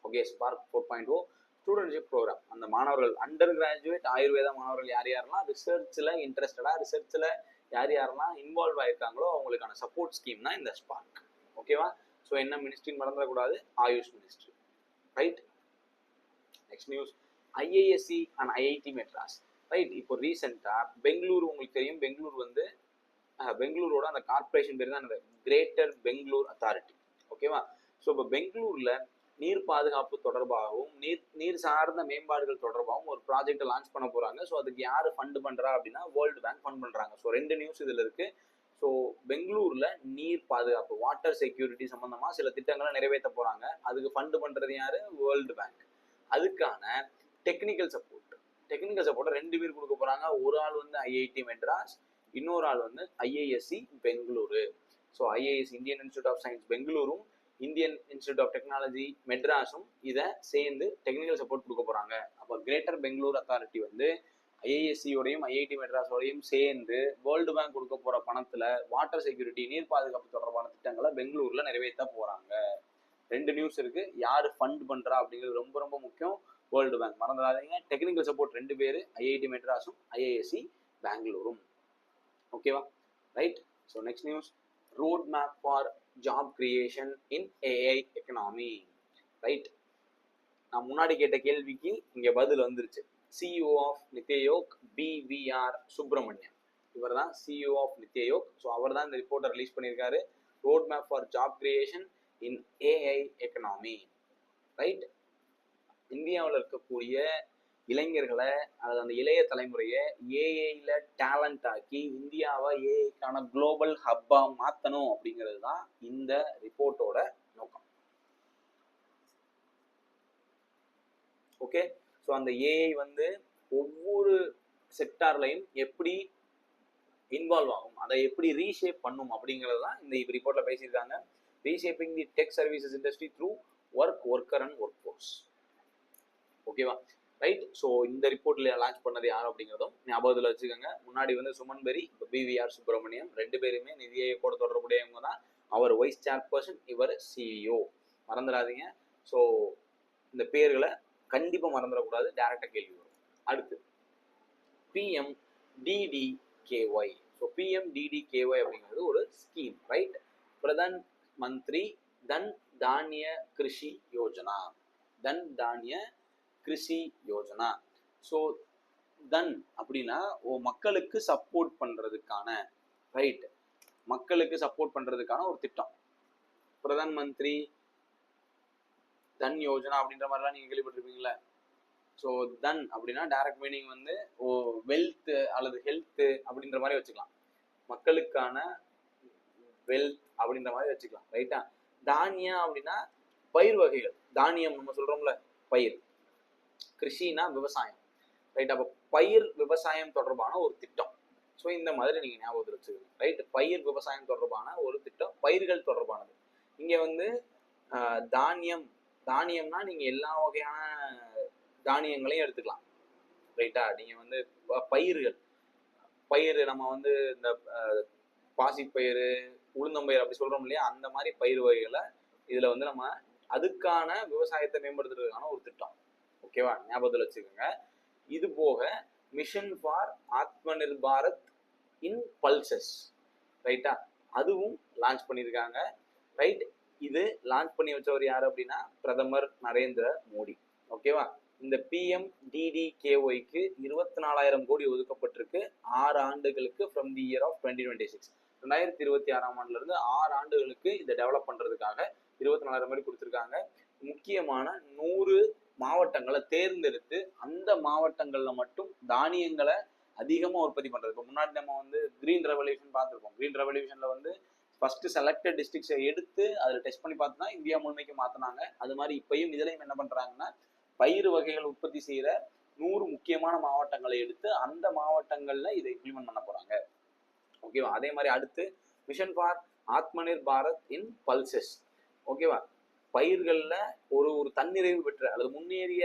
Okay, spark 4.0 studentship program. அந்த மாணவர்கள் அண்டர் கிராஜுவேட் ஆயுர்வேதா மாணவர்கள் யாரெல்லாம் ரிசர்ச்ல இன்ட்ரெஸ்டடா, ரிசர்ச்ல யாரெல்லாம் இன்வால்வ் ஆயிருக்காங்களோ அவங்களுக்கான சப்போர்ட் ஸ்கீம் தான் இந்த ஸ்பார்க். ஓகேவா? ஸோ என்ன மினிஸ்ட்ரின்னு மறந்துடக்கூடாது, AYUSH ministry. Right, next news. IISc and IIT Madras. Right, இப்போ ரீசெண்டா பெங்களூர், உங்களுக்கு தெரியும் பெங்களூர் வந்து பெங்களூரோட அந்த கார்பரேஷன் பேர் தான் கிரேட்டர் பெங்களூர் அத்தாரிட்டி. ஓகேவா? ஸோ இப்போ பெங்களூர்ல நீர் பாதுகாப்பு தொடர்பாகவும் நீர் சார்ந்த மேம்பாடுகள் தொடர்பாகவும் ஒரு ப்ராஜெக்டை லான்ச் பண்ண போறாங்க. ஸோ அதுக்கு யாரு ஃபண்ட் பண்றா அப்படின்னா வேர்ல்டு பேங்க் ஃபண்ட் பண்றாங்க. ஸோ 2 நியூஸ் இதுல இருக்கு. ஸோ பெங்களூர்ல நீர் பாதுகாப்பு, வாட்டர் செக்யூரிட்டி சம்பந்தமா சில திட்டங்களை நிறைவேற்ற போறாங்க. அதுக்கு ஃபண்ட் பண்றது யாரு? World bank. அதுக்கான டெக்னிக்கல் சப்போர்ட் 2 பேர் கொடுக்க போறாங்க. ஒரு ஆள் வந்து IIT மெட்ராஸ், இன்னொரு ஆள் வந்து IISc Bengaluru. So IISc Indian Institute of Science பெங்களூரும் இந்தியன் இன்ஸ்டியூட் ஆஃப் டெக்னாலஜி மெட்ராஸும் இதை சேர்ந்து டெக்னிக்கல் சப்போர்ட் கொடுக்க போறாங்க. அப்போ கிரேட்டர் பெங்களூர் அத்தாரிட்டி வந்து IISc-யோடையும் IIT மெட்ராஸோடையும் சேர்ந்து வேர்ல்டு பேங்க் கொடுக்க போற பணத்துல வாட்டர் செக்யூரிட்டி, நீர் பாதுகாப்பு தொடர்பான திட்டங்களை பெங்களூர்ல நிறைவேற்ற போறாங்க. 2 நியூஸ் இருக்கு. யாரு ஃபண்ட் பண்றா அப்படிங்கிறது ரொம்ப ரொம்ப முக்கியம். வேர்ல்டு பேங்க் மறந்துடாதீங்க. டெக்னிக்கல் சப்போர்ட் 2 பேரு, IIT மெட்ராஸும் IISc பெங்களூரும். ஓகேவா? Right, so next news. Road map for job creation in AI economy. Right, நான் முன்னாடி கேட்ட கேள்விக்கு இங்க பதில் வந்துருச்சு. CEO ஆஃப் நித்யயோக் BVR சுப்பிரமணியன், இவர் தான் CEO ஆஃப் நித்யயோக். ஸோ அவர் தான் இந்த ரிப்போர்ட்டை ரிலீஸ் பண்ணியிருக்காரு. Road map for job creation in AI economy. Right, இந்தியாவில் இருக்கக்கூடிய இளைஞர்களை, அதாவது அந்த இளைய தலைமுறையை ஏஐல டேலண்ட் ஆக்கி இந்தியாவை ஏஐக்கான குளோபல் ஹப்பா மாற்றணும் அப்படிங்கிறது தான் இந்த ரிப்போர்ட்டோட நோக்கம். ஓகே, ஸோ அந்த ஏஐ வந்து ஒவ்வொரு செக்டார்லையும் எப்படி இன்வால்வ் ஆகும், அதை எப்படி ரீஷேப் பண்ணும் அப்படிங்கிறது தான் இந்த ரிப்போர்ட்ல பேசியிருக்காங்க. Reshaping the tech services industry through worker and work force. ஓகேவா, ரைட். ஸோ இந்த ரிப்போர்ட்ல லான்ச் பண்ணது யார் அப்படிங்கிறதும் ஞாபகத்தில் வச்சுக்கோங்க. முன்னாடி வந்து சுமன் பெரி, இப்போ பிவிஆர் சுப்பிரமணியம், ரெண்டு பேருமே நிதி ஆயோகோட தொடர்புடையவங்க தான். அவர் வைஸ் சேர்பர்சன், இவர் சிஇஓ. மறந்துடாதீங்க. ஸோ இந்த பேர்களை கண்டிப்பாக மறந்துடக்கூடாது, டேரக்டாக கேள்வி வரும். அடுத்து பிஎம்டிடிகேஒய். ஸோ பிஎம்டிடிகேஒய் அப்படிங்கிறது ஒரு ஸ்கீம், ரைட். பிரதான் மந்திரி தன் தானிய கிருஷி யோஜனா. தன் தானிய கிருஷி யோஜனா. ஸோ தன் அப்படின்னா மக்களுக்கு சப்போர்ட் பண்றதுக்கான, ரைட், மக்களுக்கு சப்போர்ட் பண்றதுக்கான ஒரு திட்டம். பிரதான் மந்திரி தன் யோஜனா அப்படின்ற மாதிரிலாம் நீங்க கேள்விப்பட்டிருப்பீங்களா? ஸோ தன் அப்படின்னா டைரக்ட் மீனிங் வந்து வெல்த் அல்லது ஹெல்த் அப்படின்ற மாதிரி வச்சுக்கலாம். மக்களுக்கான வெல்த் அப்படின்ற மாதிரி வச்சுக்கலாம், ரைட்டா. தானியா அப்படின்னா பயிர் வகைகள், தானியம் நம்ம சொல்றோம்ல, பயிர். கிருஷினா விவசாயம், ரைட். அப்போ பயிர் விவசாயம் தொடர்பான ஒரு திட்டம். ஸோ இந்த மாதிரி நீங்க ஞாபகத்தில் வச்சுக்கணும், ரைட். பயிர் விவசாயம் தொடர்பான ஒரு திட்டம், பயிர்கள் தொடர்பானது. இங்க வந்து தானியம், தானியம்னா நீங்க எல்லா வகையான தானியங்களையும் எடுத்துக்கலாம், ரைட்டா. நீங்க வந்து பயிர்கள், பயிர் நம்ம வந்து இந்த பாசிப்பயிறு, உளுந்தம்பயிர் அப்படி சொல்றோம் இல்லையா, அந்த மாதிரி பயிர் வகைகளை இதுல வந்து நம்ம அதுக்கான விவசாயத்தை மேம்படுத்துறதுக்கான ஒரு திட்டம். ஓகேவா, ஞாபகத்தில் வச்சுக்கோங்க. இது போக மிஷன் ஃபார் ஆத்ம நிர்பாரத் இன் பல்சஸ், ரைட்டா, அதுவும் லான்ச் பண்ணியிருக்காங்க, ரைட். இது லான்ச் பண்ணி வச்சவர் யார் அப்படின்னா பிரதமர் நரேந்திர மோடி. ஓகேவா. இந்த பிஎம்டிடிகேஒய்க்கு 24,000 கோடி ஒதுக்கப்பட்டிருக்கு 6 ஆண்டுகளுக்கு ஃப்ரம் தி இயர் ஆஃப் 2026. 2026ஆம் ஆண்டுல இருந்து 6 ஆண்டுகளுக்கு இதை டெவலப் பண்றதுக்காக 24,000 கோடி கொடுத்துருக்காங்க. முக்கியமான 100 மாவட்டங்களை தேர்ந்தெடுத்து அந்த மாவட்டங்கள்ல மட்டும் தானியங்களை அதிகமா உற்பத்தி பண்றது. இப்போ முன்னாடி நம்ம வந்து கிரீன் ரெவல்யூஷன் பார்த்துருப்போம். கிரீன் ரெவல்யூஷன்ல வந்து ஃபர்ஸ்ட் செலக்டட் டிஸ்ட்ரிக்ட்ஸை எடுத்து அதில் டெஸ்ட் பண்ணி பார்த்து தான் இந்தியா முழுமைக்கு மாற்றினாங்க. அது மாதிரி இப்பயும் இதுலையும் என்ன பண்றாங்கன்னா, பயிர் வகைகள் உற்பத்தி செய்யற 100 முக்கியமான மாவட்டங்களை எடுத்து அந்த மாவட்டங்கள்ல இதை இம்ப்ளிமெண்ட் பண்ண போறாங்க. ஓகேவா. அதே மாதிரி அடுத்து மிஷன் ஃபார் ஆத்ம நிர்பாரத் இன் பல்சஸ். ஓகேவா. பயிர்கள்ல ஒரு தன்னிறைவு பெற்ற அல்லது முன்னேறிய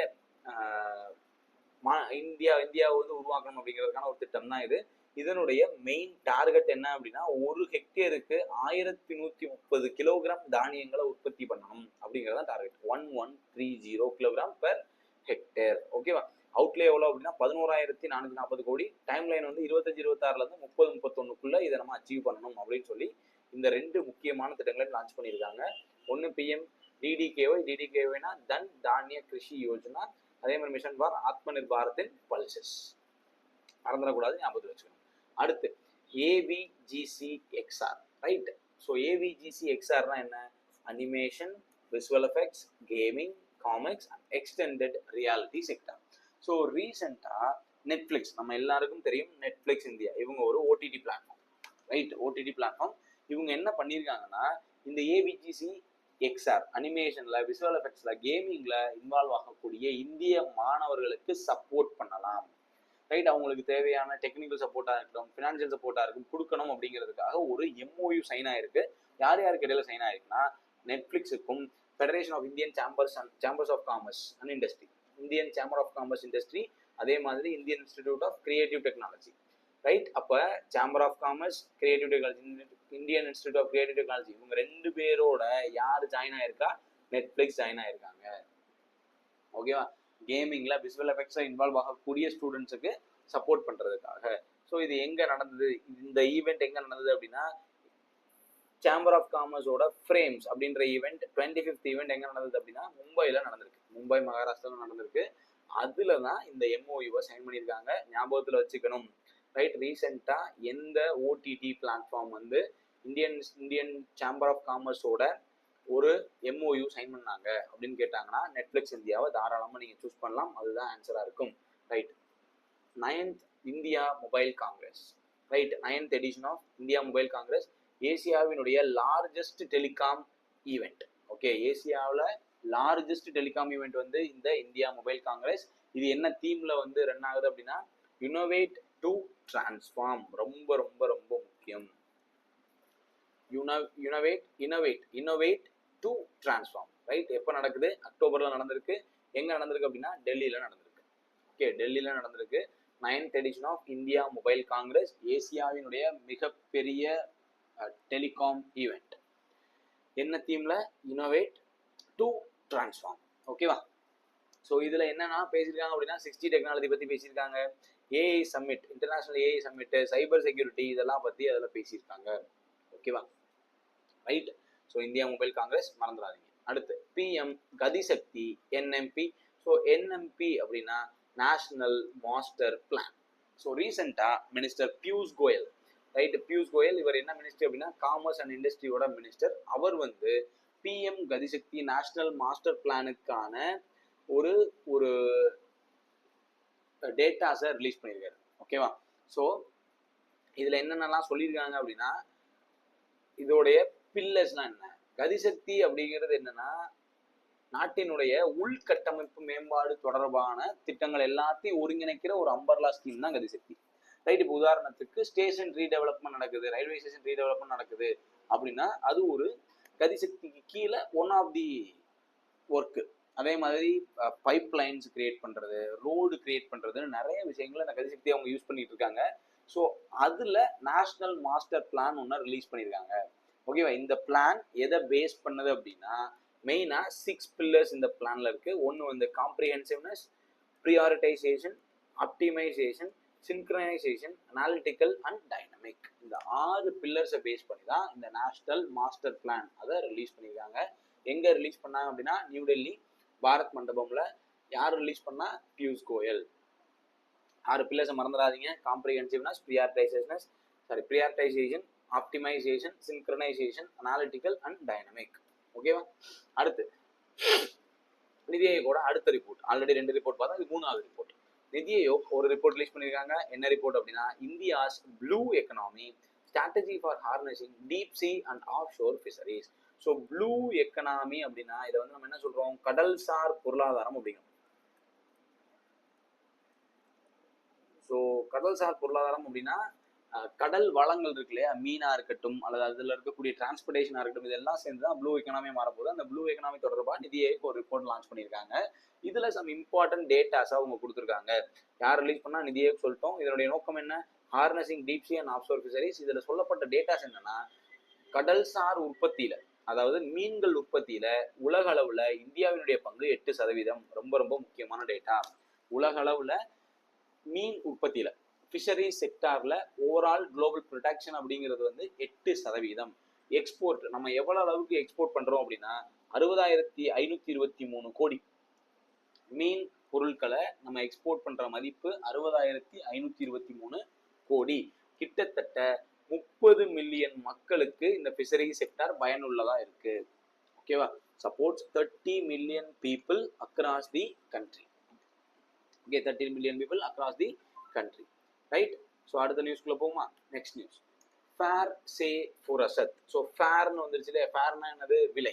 இந்தியாவை வந்து உருவாக்கணும் அப்படிங்கிறதுக்கான ஒரு திட்டம் தான் இது. இதனுடைய மெயின் டார்கெட் என்ன அப்படின்னா, ஒரு ஹெக்டேருக்கு 1130 கிலோகிராம் தானியங்களை உற்பத்தி பண்ணணும் அப்படிங்கிறத டார்கெட். 1130 kilogram per hectare. ஓகேவா. அவுட்லே எவ்வளோ அப்படின்னா 11,440 கோடி. டைம் லைன் வந்து 25-26ல இருந்து 30-31க்குள்ள இதை நம்ம அச்சீவ் பண்ணணும் அப்படின்னு சொல்லி இந்த 2 முக்கியமான திட்டங்களை லான்ச் பண்ணியிருக்காங்க. ஒன்று பிஎம் டிடிகேஒய். டிடிகேஒய்னா தன் தானிய கிருஷி யோஜனா. அதே மாதிரி மிஷன் ஃபார் ஆத்ம நிர்பாரத்தின் பல்சஸ். மறந்துடக்கூடாது, ஞாபகத்தில் வச்சுக்கணும். அடுத்து AVGCXR, ரைட். ஸோ AVGCXRனா என்ன? Animation, visual effects, gaming, comics, extended reality sector. So ரீசெண்டாக நெட்ஃப்ளிக்ஸ், நம்ம எல்லாருக்கும் தெரியும் நெட்ஃப்ளிக்ஸ் இந்தியா, இவங்க ஒரு OTT platform, right. OTT platform. இவங்க என்ன பண்ணியிருக்காங்கன்னா, இந்த AVGCXR அனிமேஷன்ல, விசுவல் எஃபெக்ட்ஸ்ல, கேமிங்ல இன்வால்வ் ஆகக்கூடிய இந்திய மாணவர்களுக்கு சப்போர்ட் பண்ணலாம், ரைட். அவங்களுக்கு தேவையான டெக்னிக்கல் சப்போர்ட்டா இருக்கட்டும், ஃபினான்ஷியல் சப்போர்ட்டா இருக்கும், கொடுக்கணும் அப்படிங்கிறதுக்காக ஒரு MOU சைன் ஆயிருக்கு. யார் யாருக்கு இடையில சைன் ஆயிருக்குன்னா, நெட்ஃபிளிக்ஸுக்கும் Federation of Indian Chambers of Commerce and Industry, Indian Chamber of Commerce Industry, அதே மாதிரி Indian Institute of Creative Technology, right. அப்போ chamber of commerce, creative technology, Indian Institute of Creative Technology, இவங்க 2 பேரோட யார் ஜாயின் ஆயிருக்கா? Netflix join ஆயிருக்காங்க. ஓகேவா. கேமிங்ல, visual எஃபெக்ட்ஸை involve ஆகக்கூடிய ஸ்டூடெண்ட்ஸுக்கு சப்போர்ட் பண்றதுக்காக. ஸோ இது எங்க நடந்தது? இந்த ஈவெண்ட் எங்க நடந்தது அப்படின்னா, சேம்பர் ஆஃப் காமர்ஸோட ஃப்ரேம்ஸ் அப்படின்ற ஈவெண்ட், 25th ஈவெண்ட் எங்க நடந்தது அப்படின்னா மும்பைல நடந்திருக்கு. மும்பை, மகாராஷ்டிரால நடந்திருக்கு. அதுல தான் இந்த MOUவை சைன் பண்ணியிருக்காங்க. ஞாபகத்துல வச்சுக்கணும், ரைட். ரீசெண்டா எந்த OTT பிளாட்ஃபார்ம் வந்து இந்தியன் சேம்பர் ஆஃப் காமர்ஸோட ஒரு MOU சைன் பண்ணாங்க அப்படின்னு கேட்டாங்கன்னா, நெட்ஃபிளிக்ஸ் இந்தியாவை தாராளமாக நீங்கள் சூஸ் பண்ணலாம். அதுதான் ஆன்சராக இருக்கும், right. 9th India Mobile Congress, right. 9th edition of India Mobile Congress ஏசியாவினுடைய லார்ஜஸ்ட் டெலிகாம் ஈவெண்ட். ஓகே, ஏசியாவில் லார்ஜஸ்ட் டெலிகாம் ஈவெண்ட் வந்து இந்த இந்தியா மொபைல் காங்கிரஸ். இது என்ன தீம்ல வந்து ரன் ஆகுது அப்படின்னா, யுனோவேட் டு டிரான்ஸ்ஃபார்ம். ரொம்ப ரொம்ப ரொம்ப முக்கியம். Innovate to transform. ரைட்? எப்போ நடக்குது? அக்டோபர்ல நடந்திருக்கு. எங்க நடந்திருக்கு அப்படின்னா டெல்லியில நடந்திருக்கு. ஓகே, டெல்லியில நடந்திருக்கு. 9th edition of India Mobile Congress, ஏசியாவினுடைய மிகப்பெரிய டெலிகாம் ஈவெண்ட். என்ன தீம்ல? Innovate to transform. ஓகேவா? ஸோ இதுல என்னன்னா பேசியிருக்காங்க அப்படின்னா 60 டெக்னாலஜி பத்தி பேசியிருக்காங்க, AI summit, international AI summit, cyber security, இதெல்லாம் பத்தி அதில் பேசியிருக்காங்க. ஓகேவா? Right? So India Mobile Congress மறந்துடாதீங்க. அடுத்து PM Gatishakti NMP. So NMP அப்படின்னா நேஷனல் மாஸ்டர் பிளான். ஸோ ரீசெண்டா மினிஸ்டர் பியூஷ் கோயல், ரைட்? பியூஷ் கோயல் இவர் என்ன மினிஸ்டர் அப்படின்னா காமர்ஸ் அண்ட் இண்டஸ்ட்ரியோட மினிஸ்டர். அவர் வந்து பிஎம் கதிசக்தி நேஷனல் மாஸ்டர் பிளானுக்கான ஒரு ஒரு டேட்டாஸை ரிலீஸ் பண்ணியிருக்காரு. ஓகேவா? ஸோ இதுல என்னென்னலாம் சொல்லியிருக்காங்க அப்படின்னா இதோடைய பில்லர்ஸ்லாம் என்ன? கதிசக்தி அப்படிங்கிறது என்னன்னா நாட்டினுடைய உள்கட்டமைப்பு மேம்பாடு தொடர்பான திட்டங்கள் எல்லாத்தையும் ஒருங்கிணைக்கிற ஒரு அம்பர்லா ஸ்கீம் தான் கதிசக்தி. ரைட்? இப்போ உதாரணத்துக்கு ஸ்டேஷன் ரீடெவலப்மெண்ட் நடக்குது, ரயில்வே ஸ்டேஷன் ரீடெவலப்மெண்ட் நடக்குது அப்படின்னா அது ஒரு கதிசக்திக்கு கீழே ஒன் ஆஃப் தி ஒர்க்கு. அதே மாதிரி பைப் லைன்ஸ் கிரியேட் பண்றது, ரோடு கிரியேட் பண்றதுன்னு நிறைய விஷயங்களை இந்த கதிசக்தி அவங்க யூஸ் பண்ணிட்டு இருக்காங்க. ஸோ அதுல நேஷனல் மாஸ்டர் பிளான் ஒன்று ரிலீஸ் பண்ணியிருக்காங்க. ஓகேவா? இந்த பிளான் எதை பேஸ் பண்ணது அப்படின்னா மெயினா 6 பில்லர்ஸ் இந்த பிளான்ல இருக்கு. ஒன்று வந்து comprehensiveness, prioritisation, optimisation, synchronisation, analytical and dynamic. இந்த 6 பில்லர்ஸை பேஸ் பண்ணி தான் இந்த நேஷனல் மாஸ்டர் பிளான் அதை ரிலீஸ் பண்ணியிருக்காங்க. எங்க ரிலீஸ் பண்ணாங்க அப்படின்னா நியூ டெல்லி பாரத் மண்டபம்ல. யார் ரிலீஸ் பண்ணா? பியூஷ் கோயல். 6 பில்லர்ஸை மறந்துடாதீங்க. Comprehensiveness, prioritisation, optimisation, synchronisation, analytical and dynamic. ஓகேவா? அடுத்து நிதி ஆயோகோட அடுத்த ரிப்போர்ட். ஆல்ரெடி 2 ரிப்போர்ட் பார்த்தா, இது 3வது ரிப்போர்ட். நிதி ஆயோக் ஒரு ரிப்போர்ட் ரிலீஸ் பண்ணியிருக்காங்க. என்ன ரிப்போர்ட் அப்படின்னா India's blue economy strategy for harnessing deep C and half sure fisheries. So blue economy அப்படின்னா இதை வந்து நம்ம என்ன சொல்றோம்? கடல்சார் பொருளாதாரம் அப்படிங்கிறோம். ஸோ கடல்சார் பொருளாதாரம் அப்படின்னா கடல் வளங்கள் இருக்கு இல்லையா, மீனா இருக்கட்டும் அல்லது அதில் இருக்கக்கூடிய டிரான்ஸ்போர்டேஷனா இருக்கட்டும், இதெல்லாம் சேர்ந்து தான் ப்ளூ எக்கனாமி மாறப்போகுது. அந்த ப்ளூ எக்கனாமி தொடர்பாக நிதி ஆயோக் ஒரு ரிப்போர்ட் லான்ச் பண்ணியிருக்காங்க. இதுல சம் இம்பார்ட்டன்ட் டேட்டாஸா அவங்க கொடுத்துருக்காங்க. யார் ரிலீஸ் பண்ணா? நிதி ஆயோக் சொல்லிட்டோம். இதனுடைய நோக்கம் என்ன? Harnessing deep C and offshore fisheries. இதுல சொல்லப்பட்ட டேட்டாஸ் என்னன்னா கடல்சார் உற்பத்தியில, அதாவது மீன்கள் உற்பத்தியில உலக அளவுல இந்தியாவினுடைய பங்கு 8%. ரொம்ப ரொம்ப முக்கியமான டேட்டா. உலக அளவுல மீன் உற்பத்தியில ஃபிஷரி செக்டார்ல ஓவரால் குளோபல் ப்ரொடக்ஷன் அப்படிங்கிறது வந்து 8%. எக்ஸ்போர்ட் நம்ம எவ்வளவு அளவுக்கு எக்ஸ்போர்ட் பண்றோம் அப்படின்னா 60,523 கோடி மீன் பொருட்களை நம்ம எக்ஸ்போர்ட் பண்ற மதிப்பு 60,523 கோடி. கிட்டத்தட்ட 30 மில்லியன் மக்களுக்கு இந்த ஃபிஷரி செக்டார் பயனுள்ளதா இருக்கு. ஓகேவா? Supports 30 million people across the country. Okay, 30 million people across the country. Right? So அடுத்த நியூஸ்க்குள்ள போகுமா? நெக்ஸ்ட் நியூஸ், ஃபேர் சே ஃபுரசத். ஸோ ஃபேர்னு வந்துருச்சு இல்லையா? ஃபேர்னா என்னது? விலை.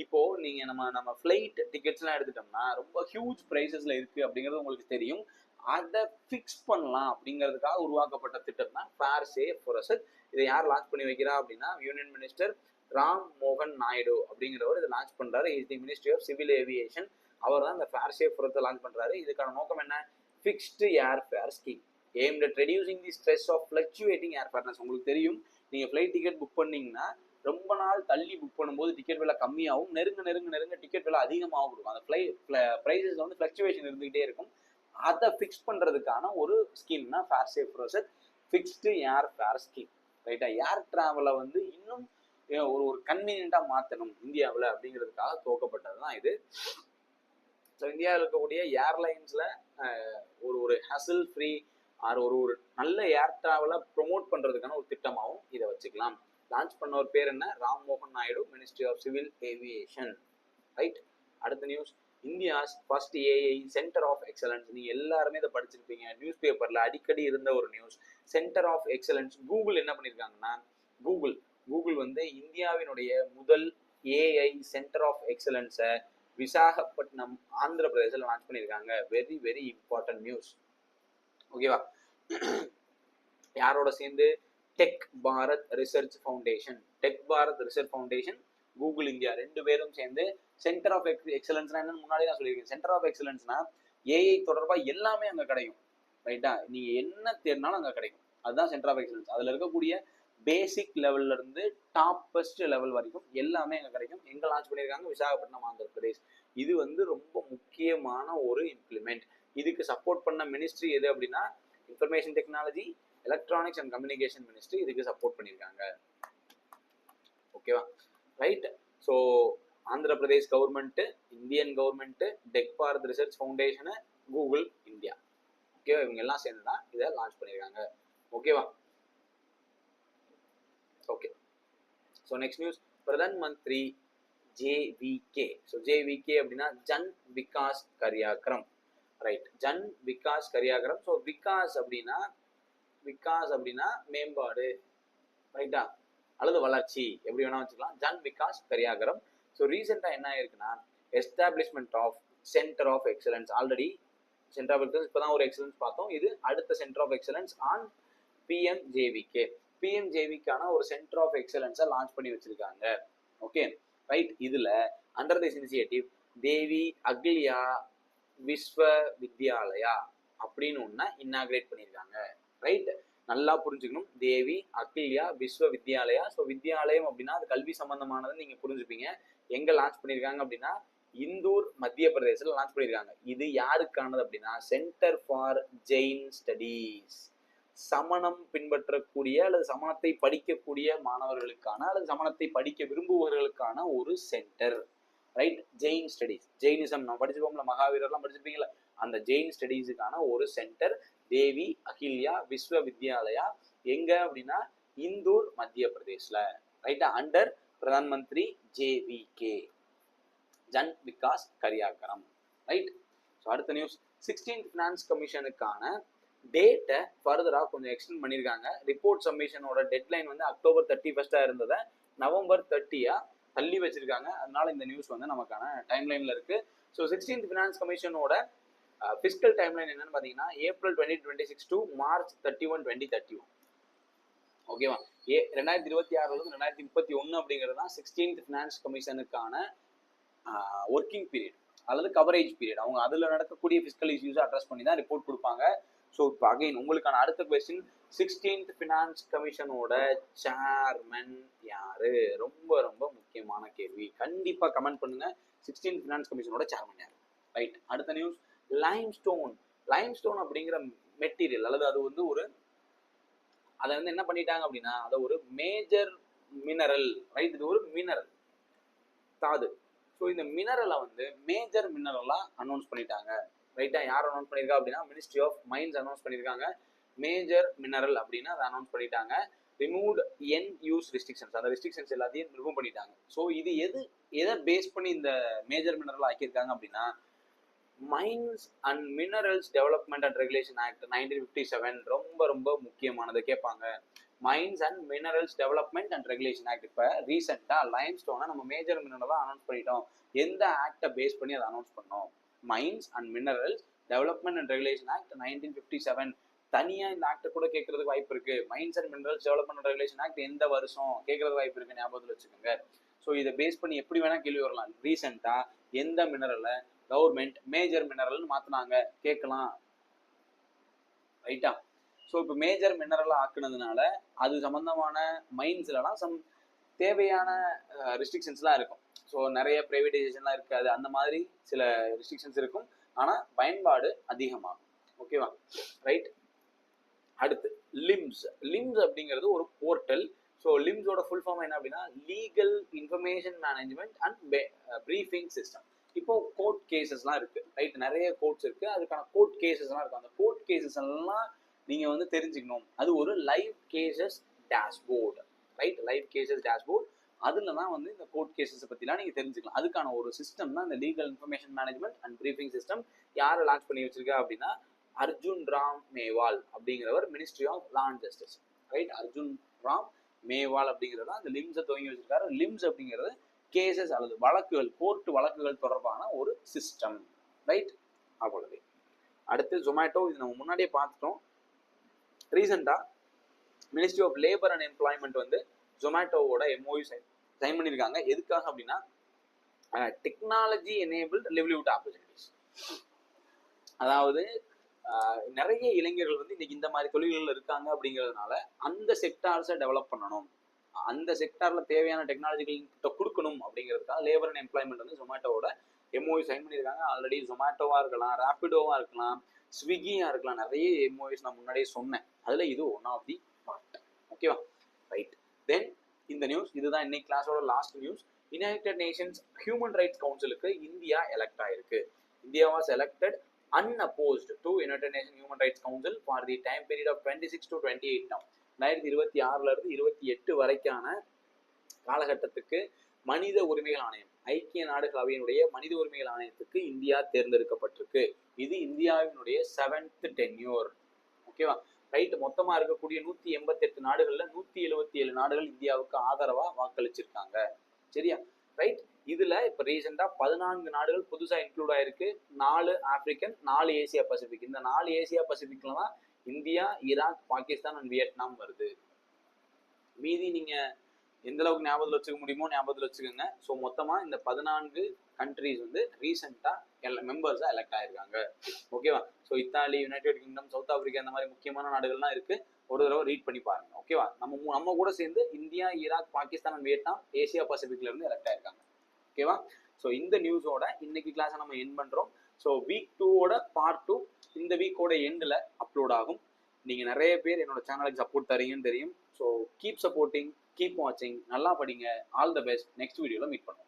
இப்போ நீங்க நம்ம ஃபிளைட் டிக்கெட்ஸ்லாம் எடுத்துட்டோம்னா ரொம்ப ஹியூஜ் ப்ரைஸஸ்ல இருக்கு அப்படிங்கிறது உங்களுக்கு தெரியும். அதை ஃபிக்ஸ் பண்ணலாம் அப்படிங்கிறதுக்காக உருவாக்கப்பட்ட திட்டம் தான் ஃபேர் சே ஃபுரசத். இதை யார் லான்ச் பண்ணி வைக்கிறா அப்படின்னா யூனியன் மினிஸ்டர் ராம் மோகன் நாயுடு அப்படிங்கிறவர் இதை லான்ச் பண்றாரு. Is the Ministry of Civil Aviation. அவர் தான் இந்த ஃபேர் சே ஃபுரத்தை லான்ச் பண்றாரு. இதுக்கான நோக்கம் என்ன? Fixed air fare scheme aimed at reducing the stress of fluctuating air fares. உங்களுக்கு தெரியும், நீங்க ஃபிளைட் டிக்கெட் புக் பண்ணீங்கன்னா ரொம்ப நாள் தள்ளி புக் பண்ணும்போது டிக்கெட் விலை கம்மியாகும், நெருங்க டிக்கெட் விலை அதிகமாகவும் இருக்கும். அந்த ப்ரைஸஸ்ல வந்து ஃபிளக்சுவேஷன் இருந்துகிட்டே இருக்கும். அதை ஃபிக்ஸ் பண்றதுக்கான ஒரு ஸ்கீம் தான் ஃபேர் சே ஃபுரசத், ஃபிக்ஸ்டு ஏர் ஃபேர் ஸ்கீம். ரைட்டா? ஏர் டிராவலை வந்து இன்னும் ஒரு கன்வீனியன்ட்டா மாற்றணும் இந்தியாவில் அப்படிங்கிறதுக்காக துவக்கப்பட்டது தான் இது. ஸோ இந்தியாவில் இருக்கக்கூடிய ஏர்லைன்ஸ்ல ஒரு ஹசில் ஃப்ரீ ஒரு நல்ல ஏர் டிராவலை ப்ரொமோட் பண்றதுக்கான ஒரு திட்டமாகவும் இதை வச்சுக்கலாம். லான்ச் பண்ண ஒரு பேர் என்ன? ராம் மோகன் Naidu, Ministry of Civil Aviation. Right? அடுத்த news, India's first AI centre of excellence. நீங்க எல்லாருமே இதை படிச்சிருப்பீங்க, நியூஸ் பேப்பர்ல அடிக்கடி இருந்த ஒரு news. Centre of excellence. Google என்ன பண்ணிருக்காங்கன்னா கூகுள் வந்து இந்தியாவினுடைய முதல் ஏஐ சென்டர் ஆஃப் எக்ஸலன்ஸை விசாகப்பட்டினம் ஆந்திர பிரதேசத்தில் லான்ச் பண்ணியிருக்காங்க. Very very important news. ஓகேவா? யாரோட சேர்ந்து? Tech Bharat Research Foundation, Google India ரெண்டு பேரும் சேர்ந்து சென்டர் ஆஃப் எக்ஸலன்ஸ்னா என்னன்னு முன்னாடி நான் சொல்லியிருக்கேன். சென்டர் ஆஃப் எக்ஸலன்ஸ்னா ஏஐ தொடர்பா எல்லாமே அங்க கிடைக்கும். ரைட்டா? நீங்க என்ன தேடினாலும் அங்க கிடைக்கும். அதுதான் சென்டர் ஆஃப் எக்ஸலன்ஸ். அதுல இருக்கக்கூடிய பேசிக் லெவல்ல இருந்து டாப்பஸ்ட் லெவல் வரைக்கும் எல்லாமே அங்க கிடைக்கும். எங்க லான்ச் பண்ணியிருக்காங்க? விசாகப்பட்டினம், ஆந்திர பிரதேஷ். இது வந்து ரொம்ப முக்கியமான ஒரு இம்ப்ளிமெண்ட். இதுக்கு சப்போர்ட் பண்ண மினிஸ்ட்ரி எது அப்படின்னா information technology, electronics and communication ministry இதுக்கு சப்போர்ட் பண்ணியிருக்காங்க. ஓகேவா? Right. So Andhra Pradesh government, Indian government, tech Bharat research foundation, Google India. ஓகேவா? இவங்க எல்லாம் சேர்ந்து தான் இதை லான்ச் பண்ணியிருக்காங்க. ஓகேவா? Okay. So next news, Pradhan Mantri ஜேவிகே. So ஜேவிகே அப்படின்னா ஜன் விகாஸ் கரியாக்கிரம். ரைட், ஜன் விகாஸ் கரியாக்கிரம். ஸோ விகாஸ் அப்படின்னா மேம்பாடு, ரைட்டா, அல்லது வளர்ச்சி, எப்படி வேணா வச்சுக்கலாம். ஜன் விகாஸ் கரியாக்கிரம். ஸோ ரீசெண்டாக என்ன ஆயிருக்குன்னா establishment of centre of excellence. Already centre of excellence இப்போதான் ஒரு எக்ஸலன்ஸ் பார்த்தோம். இது அடுத்த centre of excellence on PMJVK. பிஎம்ஜேவிக்கான ஒரு சென்டர் ஆஃப் எக்ஸலன்ஸை லான்ச் பண்ணி வச்சிருக்காங்க. Okay, right. இதுல under this initiative Devi Ahilya Vishwa Vidyalaya அப்படின்னு ஒண்ண இன்னாகிரேட் பண்ணியிருக்காங்க. ரைட், நல்லா புரிஞ்சுக்கணும். தேவி அகில்யா விஸ்வ வித்யாலயா. ஸோ வித்யாலயம் அப்படின்னா அது கல்வி சம்பந்தமானதுன்னு நீங்க புரிஞ்சுப்பீங்க. எங்க லான்ச் பண்ணியிருக்காங்க அப்படின்னா இந்தூர், மத்திய பிரதேசத்தில் லான்ச் பண்ணியிருக்காங்க. இது யாருக்கானது அப்படின்னா சென்டர் ஃபார் ஜெயின் ஸ்டடீஸ். சமணம் பின்பற்றக்கூடிய அல்லது சமணத்தை படிக்கக்கூடிய மாணவர்களுக்கான அல்லது சமணத்தை படிக்க விரும்புபவர்களுக்கான ஒரு centre. Right, Jain studies. Jainism நம்ம படிச்சிருப்போம்ல, மகாவீரர்லாம் படிச்சிருப்பீங்களா, அந்த ஜெயின் ஸ்டடீஸுக்கான ஒரு சென்டர் தேவி அகில்யா விஸ்வ வித்யாலயா. எங்க அப்படின்னா இந்தூர், மத்திய பிரதேஷ்ல. ரைட்டா, under Pradhan Mantri ஜேவிகே, Jan Vikas கரியாக்கரம். Right. So அடுத்த நியூஸ், 16th ஃபினான்ஸ் கமிஷனுக்கான டேட்டை ஃபர்தரா கொஞ்சம் எக்ஸ்டெண்ட் பண்ணியிருக்காங்க. ரிப்போர்ட் சப்மிஷனோட டெட்லைன் வந்து October 31 இருந்ததை November 30 தள்ளி வச்சிருக்காங்க. அதனால இந்த நியூஸ் வந்து நமக்கான டைம்லைன்ல இருக்கு. ஸோ 16th ஃபினான்ஸ் கமிஷனோட ஃபிஸ்கல் டைம்லைன் என்னன்னு பார்த்தீங்கன்னா April 2026 to March 31, 2031. ஓகேவா? 2026 2031 அப்படிங்கிறது தான் 16th ஃபினான்ஸ் கமிஷனுக்கான ஒர்க்கிங் பீரியட் அல்லது கவரேஜ் பீரியட். அவங்க அதில் நடக்கக்கூடிய ஃபிஸ்கல் இஷ்யூஸை அட்ரஸ் பண்ணி தான் ரிப்போர்ட் கொடுப்பாங்க. ஸோ இப்போ அகைன் உங்களுக்கான அடுத்த கொஸ்டின், 16th ஃபினான்ஸ் கமிஷனோட சேர்மன் யாரு? ரொம்ப ரொம்ப முக்கியமான கேள்வி. கண்டிப்பாக கமெண்ட் பண்ணுங்க, 16th ஃபினான்ஸ் கமிஷனோட சேர்மன் யாரு? ரைட். அடுத்த நியூஸ், லைம்ஸ்டோன். லைம்ஸ்டோன் அப்படிங்கிற மெட்டீரியல் அல்லது அது வந்து ஒரு அதை வந்து என்ன பண்ணிட்டாங்க அப்படின்னா அதை ஒரு மேஜர் மினரல். ரைட், இது ஒரு மினரல், தாது. ஸோ இந்த மினரலை வந்து மேஜர் மினரலா அனௌன்ஸ் பண்ணிட்டாங்க. ரைட்டா, யார் அனௌன்ஸ் பண்ணியிருக்கா அப்படின்னா மினிஸ்ட்ரி ஆஃப் மைன்ஸ் அனௌன்ஸ் பண்ணியிருக்காங்க. மேஜர் மினரல் அப்படின்னு அதை அனௌன்ஸ் பண்ணிட்டாங்க. ரிமூவ்ட் என் யூஸ் ரெஸ்ட்ரிக்ஷன்ஸ், அந்த ரெஸ்ட்ரிக்ஷன்ஸ் எல்லாத்தையும் ரிமூவ் பண்ணிட்டாங்க. ஸோ இது எதை பேஸ் பண்ணி இந்த மேஜர் மினரல் ஆக்கியிருக்காங்க அப்படின்னா mines and minerals development and regulation act 1957. ரொம்ப ரொம்ப முக்கியமானது கேட்பாங்க. Mines and minerals development and regulation act. இப்போ ரீசெண்டாக லைம்ஸ்டோனை நம்ம மேஜர் மினரலாக அனௌன்ஸ் பண்ணிட்டோம். எந்த ஆக்டை பேஸ் பண்ணி அதை அனௌன்ஸ் பண்ணோம்? Mines and minerals development and regulation act 1957. தனியாக இந்த ஆக்டை கூட கேட்கறதுக்கு வாய்ப்பு இருக்கு. Mines and minerals development and regulation act எந்த வருஷம் கேட்கறதுக்கு வாய்ப்பு இருக்கு, ஞாபகத்தில் வச்சுக்கோங்க. ஸோ இதை பேஸ் பண்ணி எப்படி வேணா கேள்வி வரலாம். ரீசெண்டாக எந்த மினரலை கவர்மெண்ட் மேஜர் மினரல்னு மாத்தினாங்க கேட்கலாம். ரைட்டா? ஸோ இப்போ மேஜர் மினரலாக ஆக்குனதுனால அது சம்பந்தமான மைன்ஸ்லாம் சம் தேவையான ரெஸ்ட்ரிக்ஷன்ஸ்லாம் இருக்கும். ஸோ நிறைய ப்ரைவேடைசேஷன்லாம் இருக்காது, அந்த மாதிரி சில ரெஸ்ட்ரிக்ஷன்ஸ் இருக்கும். ஆனால் பயன்பாடு அதிகமாகும். ஓகேவா? ரைட். அடுத்து லிம்ஸ். லிம்ஸ் அப்படிங்கிறது ஒரு போர்ட்டல். ஸோ லிம்ஸோட ஃபுல் ஃபார்ம் என்ன அப்படின்னா legal information management and briefing system. இப்போ கோர்ட் கேசஸ்லாம் இருக்கு. ரைட், நிறைய கோர்ட்ஸ் இருக்கு, அதுக்கான கோர்ட் கேசஸ்லாம் இருக்கு. அந்த கோர்ட் கேசஸ் எல்லாம் நீங்க வந்து தெரிஞ்சுக்கணும். அது ஒரு live cases dashboard. Right, live cases dashboard. அதுல தான் வந்து இந்த கோர்ட் கேசஸ் பத்திலாம் நீங்க தெரிஞ்சுக்கலாம். அதுக்கான ஒரு சிஸ்டம் தான் இந்த legal information management and briefing system. யாரை லான்ச் பண்ணி வச்சிருக்கா அப்படின்னா அர்ஜுன் ராம் மேவால் அப்படிங்கிறவர், Ministry of Law and Justice. Right, Arjun Ram Meghwal அப்படிங்கிறது அந்த லிம்ஸை துவங்கி வச்சிருக்காரு. லிம்ஸ் அப்படிங்கிறது கேசஸ் அல்லது வழக்குகள், கோர்ட் வழக்குகள் தொடர்பான ஒரு சிஸ்டம். ரைட், அவ்வளவு. அடுத்து ஜொமேட்டோ. இது நம்ம முன்னாடியே பார்த்துட்டோம். ரீசெண்டா ministry of labour and employment வந்து ஜொமேட்டோவோட எம்ஓயு சைன் பண்ணியிருக்காங்க. எதுக்காக அப்படின்னா டெக்னாலஜி எனேபிள்ட் லிவ்லிவுட் ஆப்பர்ச்சுனிட்டிஸ். அதாவது நிறைய இளைஞர்கள் வந்து இன்னைக்கு இந்த மாதிரி தொழில்கள் இருக்காங்க அப்படிங்கிறதுனால அந்த செக்டார்ஸை டெவலப் பண்ணணும், அந்த செக்டார்ல தேவையான டெக்னாலஜிகள் கொடுக்கணும் அப்படிங்கிறதுக்காக லேபர் அண்ட் எம்ப்ளாய்மெண்ட் வந்து ஜொமேட்டோவோட எம்ஓயு சைன் பண்ணியிருக்காங்க. ஆல்ரெடி ஜொமேட்டோவா இருக்கலாம், ரேபிடோவா இருக்கலாம், ஸ்விக்கியா இருக்கலாம், நிறைய எம்ஓஎஸ் நான் முன்னாடியே சொன்னேன். அதுல இது ஒன் ஆஃப் தி பார்ட். ஓகேவா, ரைட். தென் இந்த நியூஸ் இதுதான் இன்னைக்கு கிளாஸோட last news. United Nations Human Rights கவுன்சிலுக்கு இந்தியா எலெக்ட் ஆயிருக்கு. India was elected unopposed to United Nations Human Rights Council for the time period of 26 to 28 now. 2026ல இருந்து 28 வரைக்கான காலகட்டத்துக்கு மனித உரிமைகள் ஆணையம், ஐக்கிய நாடுகள் அவையினுடைய மனித உரிமைகள் ஆணையத்துக்கு இந்தியா தேர்ந்தெடுக்கப்பட்டிருக்கு. இது இந்தியாவினுடைய 7th tenure. ஓகேவா, ரைட். மொத்தமா இருக்கக்கூடிய 188 நாடுகள்ல 177 நாடுகள் இந்தியாவுக்கு ஆதரவா வாக்களிச்சிருக்காங்க. சரியா, ரைட். இதுல இப்ப ரீசெண்டா 14 நாடுகள் புதுசா இன்க்ளூட் ஆயிருக்கு. 4 ஆப்பிரிக்கன், 4 ஏசியா பசிபிக். இந்த 4 ஏசியா பசிபிக்ல தான் India, Iraq, Pakistan and Vietnam வருது. மீதி நீங்க எந்த அளவுக்கு ஞாபகத்தில் வச்சுக்க முடியுமோ ஞாபகத்தில் வச்சுக்கோங்க. ஸோ மொத்தமா இந்த 14 கண்ட்ரிஸ் வந்து ரீசெண்டா மெம்பர்ஸா எலெக்ட் ஆயிருக்காங்க. ஓகேவா, so Italy, United kingdom, south Africa, இந்த மாதிரி முக்கியமான நாடுகள்லாம் இருக்கு. ஒரு தடவை ரீட் பண்ணி பாருங்க. ஓகேவா, நம்ம கூட சேர்ந்து India, Iraq, Pakistan and Vietnam Asia பசிபிக்ல இருந்து எலெக்ட் ஆயிருக்காங்க. ஓகேவா, ஸோ இந்த நியூஸோட இன்னைக்கு கிளாஸை நம்ம எண்ட் பண்றோம். ஸோ வீக் 2ஓட பார்ட் 2 இந்த வீக்கோட எண்டில் அப்லோட் ஆகும். நீங்க நிறைய பேர் என்னோட சேனலுக்கு சப்போர்ட் தரீங்கன்னு தெரியும். ஸோ கீப் சப்போர்ட்டிங், கீப் வாட்சிங், நல்லா படிங்க. All the best. நெக்ஸ்ட் வீடியோல மீட் பண்ணுவோம்.